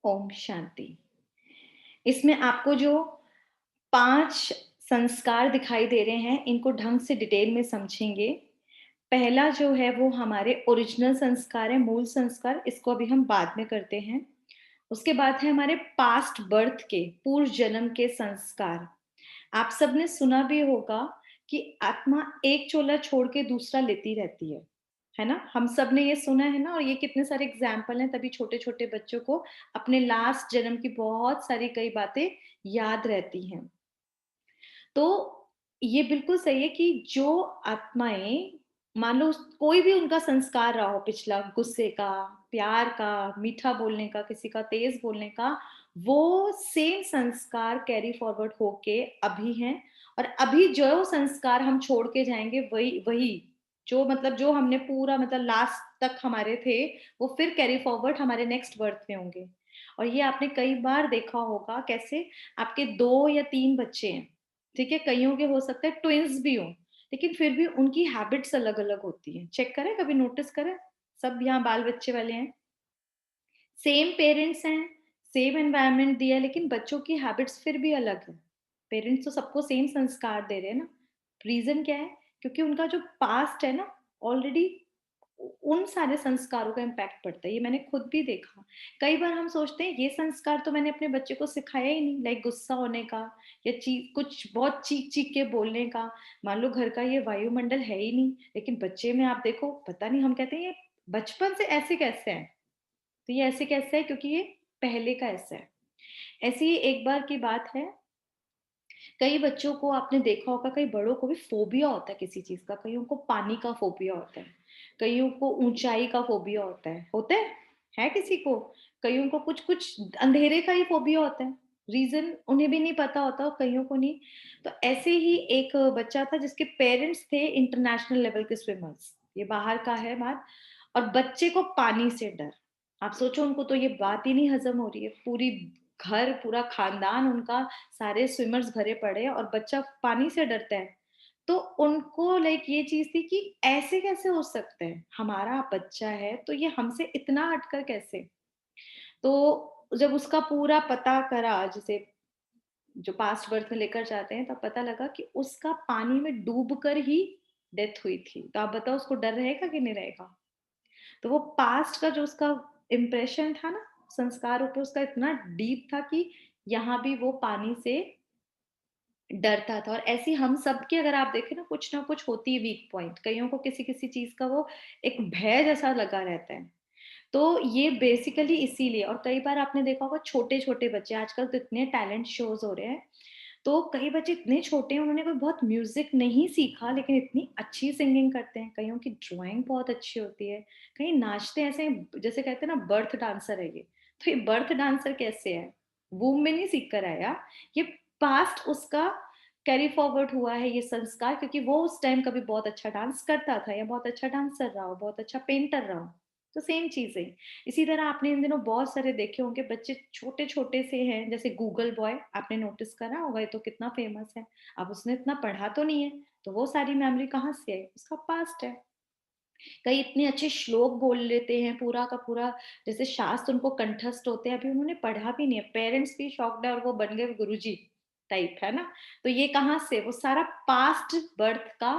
ओम शांति। इसमें आपको जो 5 संस्कार दिखाई दे रहे हैं, इनको ढंग से डिटेल में समझेंगे। पहला जो है वो हमारे ओरिजिनल संस्कार है, मूल संस्कार, इसको अभी हम बाद में करते हैं। उसके बाद है हमारे पास्ट बर्थ के, पूर्व जन्म के संस्कार। आप सबने सुना भी होगा कि आत्मा एक चोला छोड़ के दूसरा लेती रहती है ना? हम सब ने ये सुना है ना, और ये कितने सारे एग्ज़ाम्पल हैं, तभी छोटे-छोटे बच्चों को अपने लास्ट जन्म की बहुत सारी कई बातें याद रहती हैं। तो ये बिल्कुल सही है कि जो आत्माएँ मान लो कोई भी उनका संस्कार रहा हो पिछला, गुस्से का, प्यार का, मीठा बोलने का, किसी का तेज़ बोलने का, वो सेम संस्कार कैरी फॉरवर्ड होके अभी हैं, और अभी जो संस्कार हम छोड़ के जाएँगे वही वही जो मतलब जो हमने पूरा मतलब लास्ट तक हमारे थे, वो फिर कैरी फॉरवर्ड हमारे नेक्स्ट बर्थ में होंगे। और ये आपने कई बार देखा होगा कैसे आपके 2 या 3 बच्चे हैं, ठीक है? कइयों के हो सकता है ट्विन्स भी हों, लेकिन फिर भी उनकी हैबिट्स अलग-अलग होती हैं। चेक करें, कभी नोटिस करें? सब यहाँ बाल-बच्चे वाले हैं। सेम पेरेंट्स हैं, सेम एनवायरनमेंट दिया है, लेकिन बच्चों की हैबिट्स फिर भी अलग है। पेरेंट्स तो सबको सेम संस्कार दे रहे हैं ना। रीज़न क्या है? क्योंकि उनका जो पास्ट है ना, ऑलरेडी उन सारे संस्कारों का इम्पैक्ट पड़ता है। ये मैंने खुद भी देखा। कई बार हम सोचते हैं ये संस्कार तो मैंने अपने बच्चे को सिखाया ही नहीं, लाइक गुस्सा होने का या कुछ बहुत चीख-चीख के बोलने का। मान लो घर का ये वायुमंडल है ही नहीं, लेकिन बच्चे में आप देखो पता नहीं, हम कहते हैं ये बचपन से ऐसे कैसे है? तो ये ऐसे कैसे है? क्योंकि ये पहले का ऐसा है। ऐसे ही एक बार की बात है, कई बच्चों को आपने देखा होगा, कई बड़ों को भी फ़ोबिया होता है किसी चीज़ का, कईयों को पानी का फ़ोबिया होता है, कईयों को ऊँचाई का फ़ोबिया होता है। होता है? है किसी को? कईयों को कुछ-कुछ अंधेरे का ही फ़ोबिया होता है, रीज़न उन्हें भी नहीं पता होता और कईयों को नहीं। तो ऐसे ही एक बच्चा था जिसके पेरेंट्स थे इंटरनेशनल लेवल के स्विमर्स, ये बाहर का है बात, और बच्चे को पानी से डर। आप सोचो, उनको तो ये बात ही नहीं हज़म हो रही है, पूरी घर, पूरा खानदान उनका, सारे स्विमर्स भरे पड़े हैं और बच्चा पानी से डरता है। तो उनको लाइक ये चीज़ थी कि ऐसे कैसे हो सकता है? हमारा बच्चा है तो ये हमसे इतना हटकर कैसे? तो जब उसका पूरा पता करा, जैसे जो पास्ट बर्थ में लेकर जाते हैं, तब पता लगा कि उसका पानी में डूबकर ही डेथ हुई थी। तो आप बताओ उसको डर रहेगा कि नहीं रहेगा? तो वो पास्ट का जो उसका इम्प्रेशन था ना, संस्कारों पे उसका इतना डीप था कि यहाँ भी वो पानी से डरता था। और ऐसे ही हम सबके अगर आप देखें ना, कुछ ना कुछ होती है वीक पॉइंट, कईयों को किसी-किसी चीज़ का वो एक भय जैसा लगा रहता है। तो ये बेसिकली इसीलिए, और कई बार आपने देखा होगा छोटे-छोटे बच्चे आजकल तो इतने टैलेंट शोज़ हो रहे हैं, तो कई बच्चे इतने छोटे हैं, उन्होंने कोई बहुत म्यूज़िक नहीं सीखा लेकिन इतनी अच्छी सिंगिंग करते हैं, कईयों की ड्राइंग बहुत अच्छी होती है, कई नाचते ऐसे हैं, जैसे कहते हैं ना बर्थ डांसर है ये। तो ये बर्थ डांसर कैसे है? वूम्ब में नहीं सीख कर आया, ये पास्ट उसका कैरी फॉरवर्ड हुआ है ये संस्कार, क्योंकि वो उस टाइम कभी बहुत अच्छा डांस करता था या बहुत अच्छा डांसर रहा हो, बहुत अच्छा पेंटर रहा हो। तो सेम चीज़ है। इसी तरह आपने इन दिनों बहुत सारे देखे होंगे बच्चे छोटे-छोटे से हैं, जैसे गूगल बॉय आपने नोटिस करा होगा, ये तो कितना फेमस है। अब उसने इतना पढ़ा तो नहीं है, तो वो सारी मेमोरी कहाँ से आई? उसका पास्ट है। कई इतने अच्छे श्लोक बोल लेते हैं पूरा का पूरा, जैसे शास्त्र उनको कंठस्थ होते हैं, अभी उन्होंने पढ़ा भी नहीं है। पेरेंट्स भी शॉक्ड है और वो बन गए गुरुजी टाइप, है ना? तो ये कहाँ से? वो सारा पास्ट बर्थ का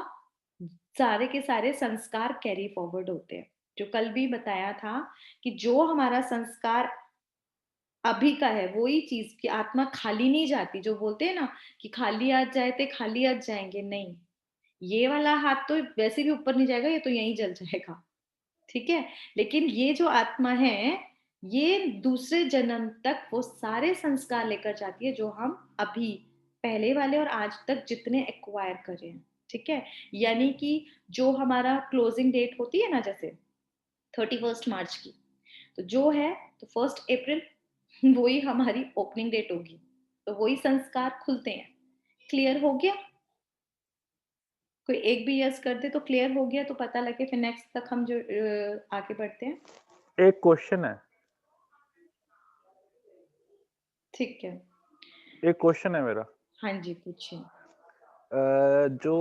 सारे के सारे संस्कार कैरी फॉरवर्ड होते हैं। जो कल भी बताया था कि जो हमारा संस्कार अभी का है, वो ही चीज़ कि आत्मा खाली नहीं जाती, जो बोलते हैं ना कि खाली हाथ जाए ते खाली हाथ जाएँगे, नहीं। ये वाला हाथ तो वैसे भी ऊपर नहीं जाएगा, ये तो यहीं जल जाएगा। ठीक है? लेकिन ये जो आत्मा है, ये दूसरे जन्म तक वो सारे संस्कार लेकर जाती है जो हम अभी पहले वाले और आज तक जितने एक्वायर करे हैं, ठीक है? यानी कि जो हमारा क्लोजिंग डेट होती है ना, जैसे 31st मार्च की, तो जो है तो 1st अप्रैल वही हमारी ओपनिंग डेट होगी, तो वही संस्कार खुलते हैं। क्लियर हो गया? कोई एक भी यस कर दे तो क्लियर हो गया, तो पता लगे फिर नेक्स्ट तक हम जो आगे बढ़ते हैं। एक क्वेश्चन है। ठीक है। एक क्वेश्चन है मेरा। हाँ जी, पूछिए। जो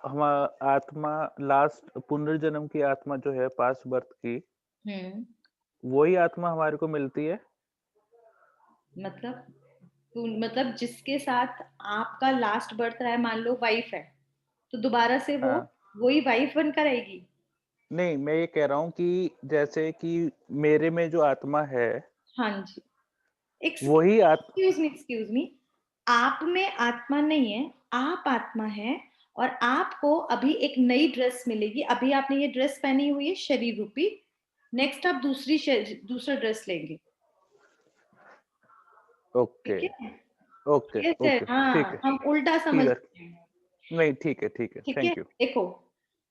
हम आत्मा लास्ट पुनर्जन्म की आत्मा जो है पास्ट बर्थ की, हुँ। वही आत्मा हमारे को मिलती है? मतलब मतलब जिसके साथ आपका लास्ट बर्थ रहा है, मान लो वाइफ है, तो दोबारा से वो हाँ। वही वाइफ बनकर आएगी? नहीं, मैं ये कह रहा हूँ कि जैसे कि मेरे में जो आत्मा है, हाँ जी। वही एक्सक्यूज़ मी, आप में आत्मा नहीं है, आप आत्मा हैं और आपको अभी एक नई ड्रेस मिलेगी। अभी आपने ये ड्रेस पहनी हुई है शरीर रूपी, नेक्स्ट आप दूसरा ड्रेस लेंगे, ओके, ठीक है? ओके, ये ओके, ठीक हाँ, है, हम उल्टा ठीक है। समझते हैं। नहीं, ठीक है, ठीक है? Thank you. देखो,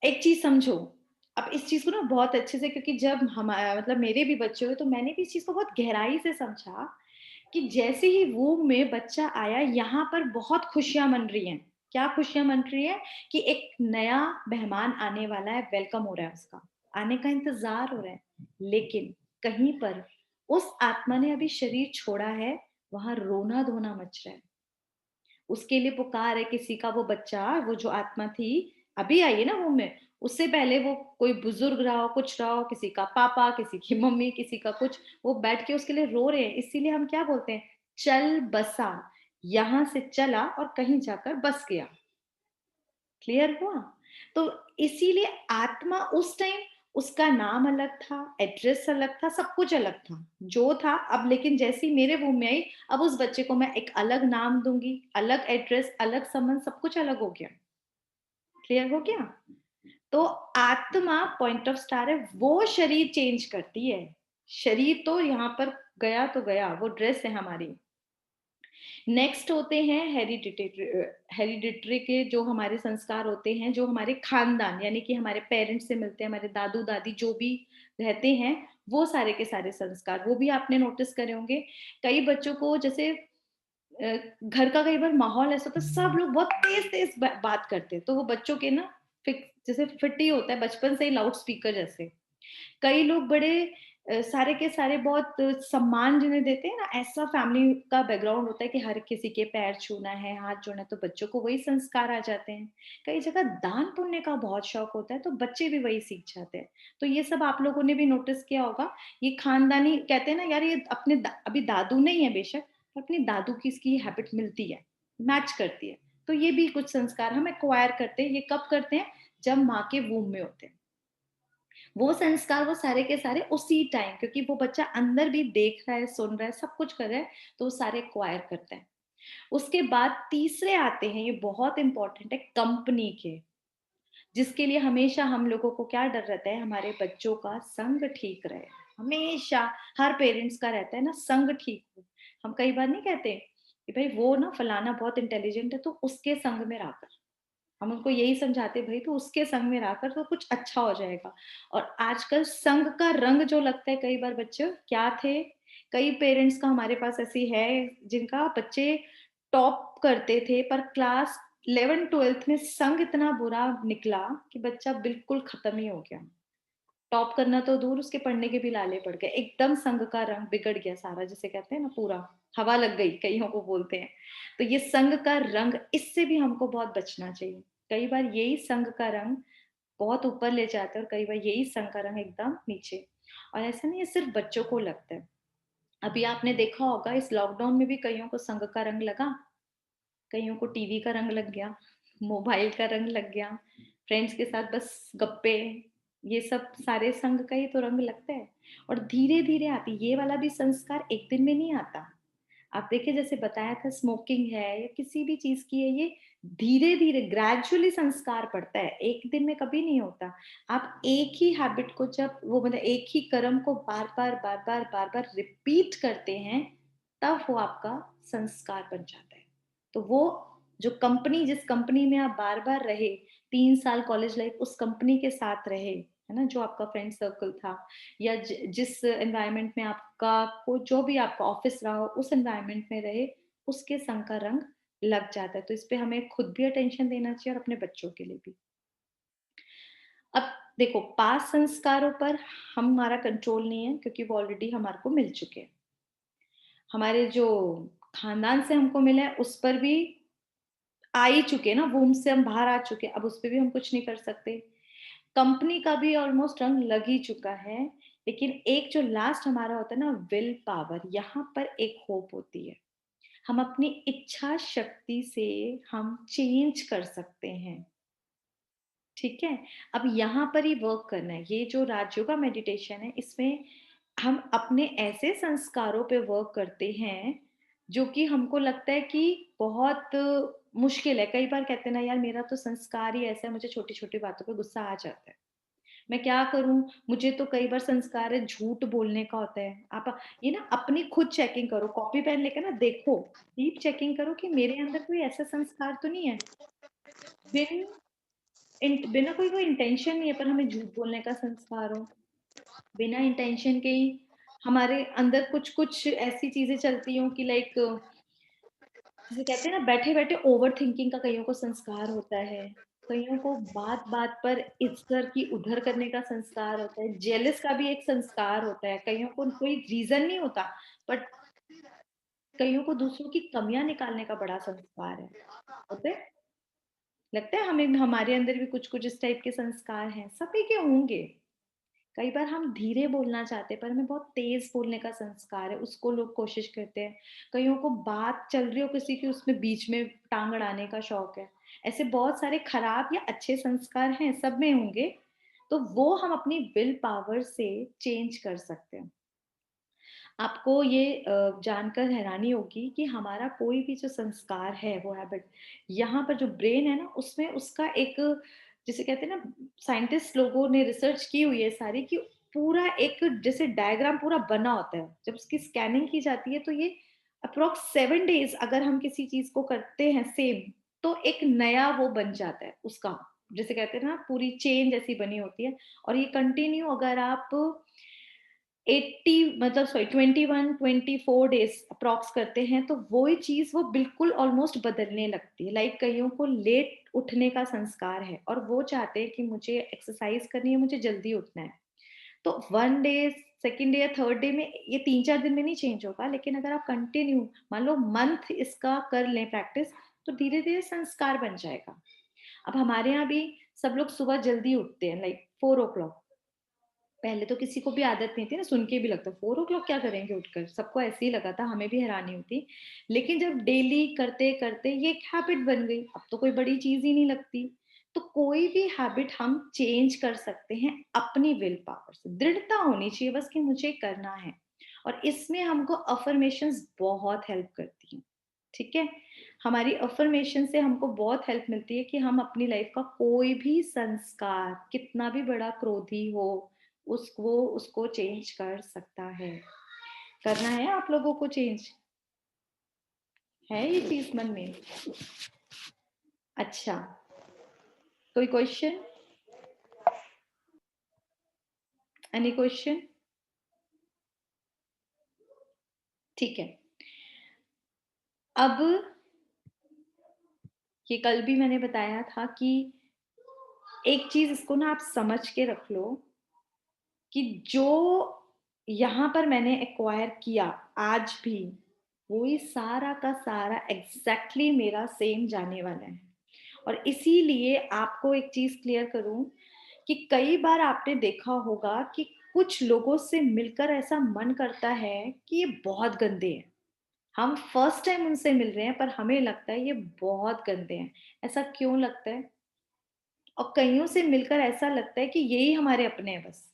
एक चीज़ समझो, अब इस चीज़ को ना बहुत अच्छे से, क्योंकि जब मतलब मेरे भी बच्चे हुए तो मैंने भी इस चीज़ को बहुत गहराई से समझा कि जैसे ही वूम में बच्चा आया, यहाँ पर बहुत खुशियाँ मन रही हैं। क्या खुशियाँ मन रही हैं? कि एक नया मेहमान आने वाला है, वेलकम हो रहा है उसका, आने का इंतज़ार हो रहा है। लेकिन कहीं पर उस आत्मा ने अभी शरीर छोड़ा है, वहाँ रोना-धोना मच रहा है। उसके लिए पुकार है किसी का, वो बच्चा, वो जो आत्मा थी, अभी आई है ना मुँह में, उससे पहले वो कोई बुजुर्ग रहा हो, कुछ रहा हो, किसी का पापा, किसी की मम्मी, किसी का कुछ, वो बैठ के उसके लिए रो रहे हैं। इसीलिए हम क्या बोलते हैं, चल बसा, यहाँ से चला और कहीं जाकर बस गया। क्लियर हुआ? तो इसीलिए आत्मा उस टाइम, उसका नाम अलग था, एड्रेस अलग था, सब कुछ अलग था। जो था अब, लेकिन जैसे ही मेरे मुँह में आई, अब उस बच्चे को मैं एक अलग नाम दूँगी, अलग एड्रेस, अलग संबंध, सब कुछ अलग हो गया। क्लियर हो गया? तो आत्मा पॉइंट ऑफ स्टार है, वो शरीर चेंज करती है। शरीर तो यहाँ पर गया तो गया, वो ड्रेस है हमारी। नेक्स्ट होते हैं हेरिडिटरी के जो हमारे संस्कार होते हैं, जो हमारे खानदान यानी कि हमारे पेरेंट्स से मिलते हैं, हमारे दादू-दादी जो भी रहते हैं, वो सारे के सारे संस्कार, वो भी आपने नोटिस करे होंगे। कई बच्चों को जैसे घर का कई बार माहौल ऐसा होता है, सब लोग बहुत तेज़-तेज़ बात करते हैं, तो वो बच्चों के ना जैसे फिट ही होता है बचपन से ही लाउड स्पीकर जैसे। कई लोग बड़े सारे के सारे बहुत सम्मान जिन्हें देते हैं ना, ऐसा फैमिली का बैकग्राउंड होता है कि हर किसी के पैर छूना है, हाथ जोड़ना है, तो बच्चों को वही संस्कार आ जाते हैं। कई जगह दान पुण्य का बहुत शौक होता है, तो बच्चे भी वही सीख जाते हैं। तो ये सब आप लोगों ने भी नोटिस किया होगा, ये खानदानी कहते हैं ना यार, ये अपने अभी दादू नहीं है बेशक, पर अपनी दादू की इसकी हैबिट मिलती है, मैच करती है। तो ये भी कुछ संस्कार हम एक्वायर करते हैं, ये कब करते हैं? जब माँ के वूम्ब में होते हैं। वो संस्कार वो सारे के सारे उसी टाइम, क्योंकि वो बच्चा अंदर भी देख रहा है, सुन रहा है, सब कुछ कर रहा है, तो वो सारे एक्वायर करता है। उसके बाद तीसरे आते हैं, ये बहुत इंपॉर्टेंट है, कंपनी के, जिसके लिए हमेशा हम लोगों को क्या डर रहता है, हमारे बच्चों का संग ठीक रहे। हमेशा हर पेरेंट्स का रहता है ना, संग ठीक हो। हम कई बार नहीं कहते कि भाई वो ना फलाना बहुत इंटेलिजेंट है, तो उसके संग में रहा, हम उनको यही समझाते भाई तो उसके संग में रहकर तो कुछ अच्छा हो जाएगा। और आजकल संग का रंग जो लगता है कई बार बच्चे क्या थे, कई पेरेंट्स का हमारे पास ऐसी है जिनका बच्चे टॉप करते थे, पर क्लास 11th-12th में संग इतना बुरा निकला कि बच्चा बिल्कुल खत्म ही हो गया। टॉप करना तो दूर, उसके पढ़ने के भी लाले पड़ गए। एकदम संग का रंग बिगड़ गया सारा, जिसे कहते हैं ना पूरा, हवा लग गई कईयों को बोलते हैं। तो ये संग का रंग, इससे भी हमको बहुत बचना चाहिए। कई बार यही संग का रंग बहुत ऊपर ले जाता है और कई बार यही संग का रंग एकदम नीचे। और ऐसा नहीं है सिर्फ बच्चों को लगता है। अभी आपने देखा होगा इस लॉकडाउन में भी कईयों को संग का रंग लगा, कईयों को टीवी का रंग लग गया, मोबाइल का रंग लग गया, फ्रेंड्स के साथ बस गप्पे, ये सब सारे संग का ही तो रंग लगता है। और धीरे-धीरे आती, ये वाला भी संस्कार एक दिन में नहीं आता। आप देखिए जैसे बताया था स्मोकिंग है या किसी भी चीज़ की है, ये धीरे-धीरे ग्रेजुअली संस्कार पड़ता है, एक दिन में कभी नहीं होता। आप एक ही हैबिट को जब वो मतलब एक ही कर्म को बार-बार, बार-बार, बार-बार रिपीट करते हैं, तब वो आपका संस्कार बन जाता है। तो वो जो कंपनी, जिस कंपनी में आप बार-बार रहे, 3 साल कॉलेज लाइफ उस कंपनी के साथ रहे, है ना? जो आपका फ्रेंड सर्कल था, या जिस एनवायरनमेंट में आपका को जो भी आपका ऑफिस रहा हो, उस एनवायरनमेंट में रहे, उसके संग का रंग लग जाता है। तो इस पे हमें खुद भी अटेंशन देना चाहिए और अपने बच्चों के लिए भी। अब देखो, पास्ट संस्कारों पर हमारा कंट्रोल नहीं है, क्योंकि वो ऑलरेडी हमारे को मिल चुके हैं। हमारे जो खानदान से हमको मिला है उस पर भी आ ही चुके हैं ना, वूम्ब से हम बाहर आ चुके हैं, अब उस पे भी हम कुछ नहीं कर सकते। कंपनी का भी ऑलमोस्ट रंग लग ही चुका है। लेकिन एक जो लास्ट हमारा होता है ना विल पावर, यहाँ पर एक होप होती है। हम अपनी इच्छा शक्ति से हम चेंज कर सकते हैं, ठीक है? अब यहाँ पर ही वर्क करना है। ये जो राजयोगा मेडिटेशन है, इसमें हम अपने ऐसे संस्कारों पे वर्क करते हैं, जो कि हमको लगता है कि बहुत मुश्किल है। कई बार कहते हैं ना, यार मेरा तो संस्कार ही ऐसा है, मुझे छोटी-छोटी बातों पे गुस्सा आ जाता है। मैं क्या करूँ? मुझे तो कई बार संस्कार है झूठ बोलने का होता है। आप ये ना अपनी खुद चेकिंग करो, कॉपी पेन लेकर ना देखो, डीप चेकिंग करो कि मेरे अंदर कोई ऐसा संस्कार तो नहीं है। बिन बिना कोई इंटेंशन नहीं है पर हमें झूठ बोलने का संस्कार हो, बिना इंटेंशन के ही हमारे अंदर कुछ-कुछ ऐसी चीज़ें चलती हों कि लाइक जिसे कहते हैं ना बैठे-बैठे ओवरथिंकिंग का कइयों को संस्कार होता है, कइयों को बात-बात पर इधर की उधर करने का संस्कार होता है, जेलस का भी एक संस्कार होता है, कइयों को कोई रीज़न नहीं होता, बट कइयों को दूसरों की कमियाँ निकालने का बड़ा संस्कार है। होते हैं? लगता है हमें हमारे अंदर भी कुछ-कुछ इस टाइप के संस्कार हैं, सभी के होंगे। कई बार हम धीरे बोलना चाहते हैं पर हमें बहुत तेज बोलने का संस्कार है, उसको लोग कोशिश करते हैं। कईयों को बात चल रही हो किसी की उसमें बीच में टांग अड़ाने का शौक है। ऐसे बहुत सारे खराब या अच्छे संस्कार हैं, सब में होंगे। तो वो हम अपनी विल पावर से चेंज कर सकते हैं। आपको ये जानकर हैरानी होगी कि हमारा कोई भी जो संस्कार है, वो हैबिट, यहाँ पर जो ब्रेन है ना, उसमें उसका एक जिसे कहते हैं ना, साइंटिस्ट लोगों ने रिसर्च की हुई है सारी कि पूरा एक जैसे डायग्राम पूरा बना होता है। जब उसकी स्कैनिंग की जाती है तो ये अप्रॉक्स 7 डेज़ अगर हम किसी चीज़ को करते हैं सेम, तो एक नया वो बन जाता है उसका। जिसे कहते हैं ना पूरी चेन जैसी बनी होती है और ये कंटिन्यू अगर आप 80 मतलब सॉरी 21-24 डेज़ अप्रॉक्स करते हैं, तो वही चीज़ वो बिल्कुल ऑलमोस्ट बदलने लगती है। लाइक कइयों को लेट उठने का संस्कार है और वो चाहते हैं कि मुझे एक्सरसाइज़ करनी है, मुझे जल्दी उठना है। तो 1 डे, 2nd डे या 3rd डे में ये 3-4 दिन में नहीं चेंज होगा, लेकिन अगर आप कंटिन्यू मान लो मंथ इसका कर लें प्रैक्टिस, तो धीरे-धीरे संस्कार बन जाएगा। अब हमारे यहाँ भी सब लोग सुबह जल्दी उठते हैं लाइक 4 ओ क्लॉक। पहले तो किसी को भी आदत नहीं थी ना, सुन के भी लगता 4 ओ क्लॉक क्या करेंगे उठकर? सबको ऐसे ही लगा था, हमें भी हैरानी होती। लेकिन जब डेली करते-करते ये एक हैबिट बन गई, अब तो कोई बड़ी चीज़ ही नहीं लगती। तो कोई भी हैबिट हम चेंज कर सकते हैं अपनी विल पावर से। दृढ़ता होनी चाहिए बस कि मुझे करना है और इसमें हमको अफ़र्मेशंस बहुत हेल्प करती हैं, ठीक है? हमारी अफ़र्मेशन से हमको बहुत हेल्प मिलती है कि हम अपनी लाइफ़ का कोई भी संस्कार, कितना भी बड़ा क्रोधी हो, उसको चेंज कर सकता है। करना है आप लोगों को चेंज? है ये चीज़ मन में? अच्छा, कोई क्वेश्चन? Any question? ठीक है। अब ये कल भी मैंने बताया था कि एक चीज़ इसको ना आप समझ के रख लो कि जो यहाँ पर मैंने एक्वायर किया आज भी, वही सारा का सारा एग्ज़ैक्टली मेरा सेम जाने वाला है। और इसीलिए आपको एक चीज़ क्लियर करूँ कि कई बार आपने देखा होगा कि कुछ लोगों से मिलकर ऐसा मन करता है कि ये बहुत गंदे हैं। हम फर्स्ट टाइम उनसे मिल रहे हैं पर हमें लगता है ये बहुत गंदे हैं। ऐसा क्यों लगता है? और कइयों से मिलकर ऐसा लगता है कि यही हमारे अपने हैं बस।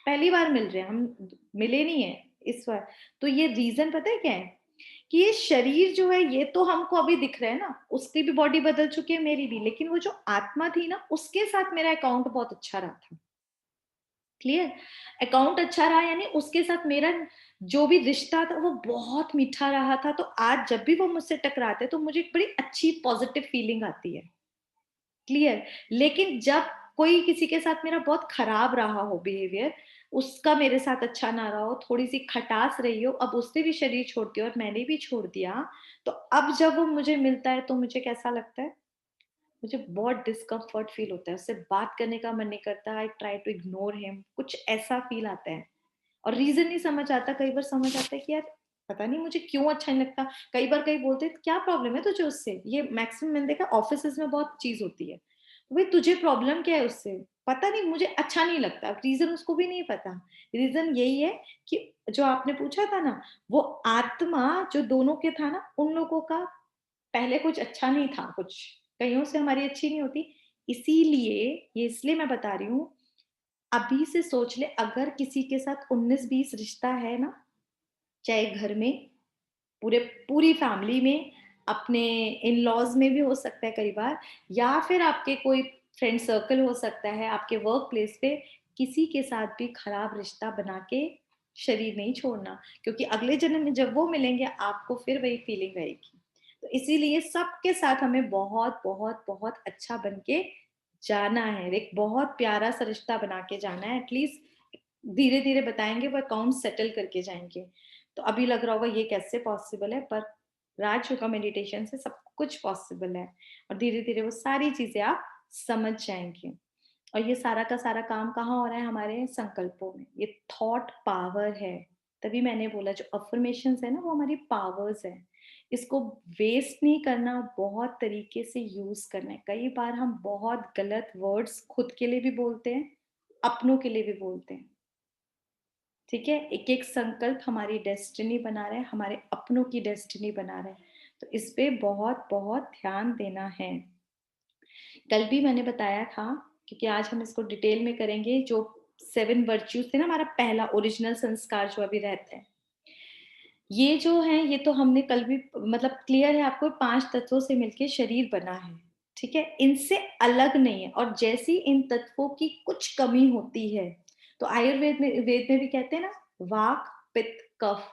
पहली बार मिल रहे हैं, हम मिले नहीं हैं इस बार। तो ये रीज़न पता है क्या है? कि ये शरीर जो है ये तो हमको अभी दिख रहा है ना, उसकी भी बॉडी बदल चुकी है, मेरी भी, लेकिन वो जो आत्मा थी ना, उसके साथ मेरा अकाउंट बहुत अच्छा रहा था। क्लियर? अकाउंट अच्छा रहा यानी उसके साथ मेरा जो भी रिश्ता था वो बहुत मीठा रहा था, तो आज जब भी वो मुझसे टकराते हैं तो मुझे एक बड़ी अच्छी पॉज़िटिव फीलिंग आती है। क्लियर? लेकिन जब कोई किसी के साथ मेरा बहुत खराब रहा हो बिहेवियर, उसका मेरे साथ अच्छा ना रहा हो, थोड़ी-सी खटास रही हो, अब उसने भी शरीर छोड़ दिया और मैंने भी छोड़ दिया, तो अब जब वो मुझे मिलता है तो मुझे कैसा लगता है? मुझे बहुत डिस्कम्फर्ट फील होता है, उससे बात करने का मन नहीं करता, I try to ignore him, कुछ ऐसा फील आता है। और रीज़न नहीं समझ आता, कई बार समझ आता है कि यार पता नहीं मुझे क्यों अच्छा नहीं लगता। कई बार कई बोलते हैं क्या प्रॉब्लम है तुझे उससे? ये मैक्सिमम मैंने देखा ऑफ़िसेज़ में बहुत चीज़ होती है। भाई तुझे प्रॉब्लम क्या है उससे? पता नहीं, मुझे अच्छा नहीं लगता, रीज़न उसको भी नहीं पता। रीज़न यही है कि जो आपने पूछा था ना, वो आत्मा जो दोनों के था ना, उन लोगों का पहले कुछ अच्छा नहीं था, कुछ कइयों से हमारी अच्छी नहीं होती। इसीलिए ये इसलिए मैं बता रही हूँ, अभी से सोच ले, अगर किसी के साथ 19-20 रिश्ता है ना, चाहे घर में, पूरे पूरी फैमिली में, अपने इन-लॉज़ में भी हो सकता है कई बार, या फिर आपके कोई फ्रेंड सर्कल हो सकता है, आपके वर्क प्लेस पे, किसी के साथ भी खराब रिश्ता बना के शरीर नहीं छोड़ना, क्योंकि अगले जन्म में जब वो मिलेंगे, आपको फिर वही फीलिंग आएगी। तो इसीलिए सबके साथ हमें बहुत, बहुत, बहुत अच्छा बन के जाना है, एक बहुत प्यारा-सा रिश्ता बना के जाना है, एटलीस्ट धीरे-धीरे बताएँगे, वो अकाउंट सेटल करके जाएँगे। तो अभी लग रहा होगा ये कैसे पॉसिबल है, पर राज योगा मेडिटेशन से सब कुछ पॉसिबल है, और धीरे-धीरे वो सारी चीज़ें आप समझ जाएँगे। और ये सारा का सारा काम कहाँ हो रहा है? हमारे संकल्पों में। ये थॉट पावर है। तभी मैंने बोला जो अफ़र्मेशंस है ना, वो हमारी पावर्स हैं। इसको वेस्ट नहीं करना, बहुत तरीके से यूज़ करना है। कई बार हम बहुत गलत वर्ड्स खुद के लिए भी बोलते हैं, अपनों के लिए भी बोलते हैं। ठीक है? एक-एक संकल्प हमारी डेस्टिनी बना रहा है, हमारे अपनों की डेस्टिनी बना रहा है। तो इस पे बहुत-बहुत ध्यान देना है। कल भी मैंने बताया था, क्योंकि आज हम इसको डिटेल में करेंगे, जो 7 वर्च्यूज़ थे ना, हमारा पहला ओरिजिनल संस्कार जो अभी रहता है। ये जो है, ये तो हमने कल भी मतलब क्लियर है आपको, 5 तत्वों से मिलके शरीर बना है, ठीक है? इनसे अलग नहीं है, और जैसी इन तत्वों की कुछ कमी होती है, तो आयुर्वेद में, वेद में भी कहते हैं ना, वात, पित्त, कफ,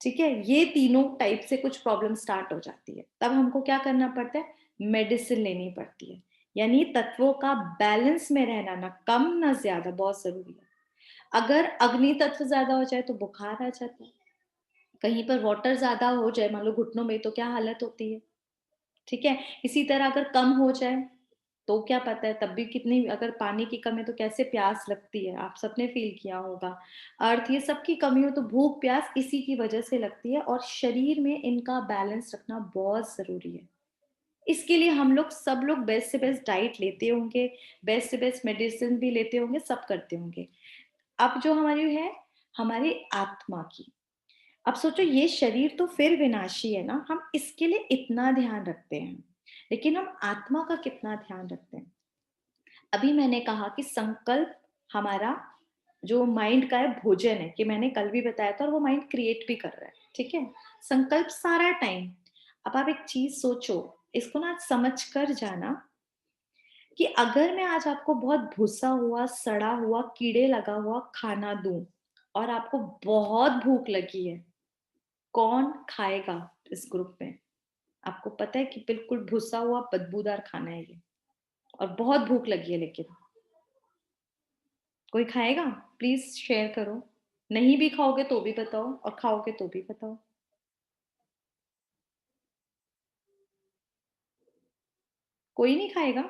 ठीक है? ये तीनों टाइप से कुछ प्रॉब्लम स्टार्ट हो जाती है। तब हमको क्या करना पड़ता है? मेडिसिन लेनी पड़ती है। यानी तत्वों का बैलेंस में रहना, ना कम ना ज़्यादा, बहुत ज़रूरी है। अगर अग्नि तत्व ज़्यादा हो जाए तो बुखार आ जाता है। कहीं पर वाटर ज़्यादा हो जाए, मान लो घुटनों में, तो क्या हालत होती है, ठीक है? इसी तरह अगर कम हो जाए, तो क्या पता है, तब भी कितनी, अगर पानी की कमी है तो कैसे प्यास लगती है, आप सबने फ़ील किया होगा। अर्थ, ये सब की कमी हो तो भूख प्यास इसी की वजह से लगती है, और शरीर में इनका बैलेंस रखना बहुत ज़रूरी है। इसके लिए हम लोग, सब लोग बेस्ट से बेस्ट डाइट लेते होंगे, बेस्ट से बेस्ट मेडिसिन भी लेते होंगे, सब करते होंगे। अब जो हमारी है, हमारी आत्मा की, अब सोचो, ये शरीर तो फिर विनाशी है ना, हम इसके लिए इतना ध्यान रखते हैं, लेकिन हम आत्मा का कितना ध्यान रखते हैं? अभी मैंने कहा कि संकल्प हमारा जो माइंड का है, भोजन है, कि मैंने कल भी बताया था, और वो माइंड क्रिएट भी कर रहा है, ठीक है? संकल्प सारा टाइम। अब आप एक चीज़ सोचो, इसको ना समझ कर जाना, कि अगर मैं आज आपको बहुत भुसा हुआ, सड़ा हुआ, कीड़े लगा हुआ खाना दूँ, और आपको बहुत भूख लगी है, कौन खाएगा इस ग्रुप में? आपको पता है कि बिल्कुल भुसा हुआ बदबूदार खाना है ये, और बहुत भूख लगी है, लेकिन कोई खाएगा? प्लीज़ शेयर करो। नहीं भी खाओगे तो भी बताओ, और खाओगे तो भी बताओ। कोई नहीं खाएगा?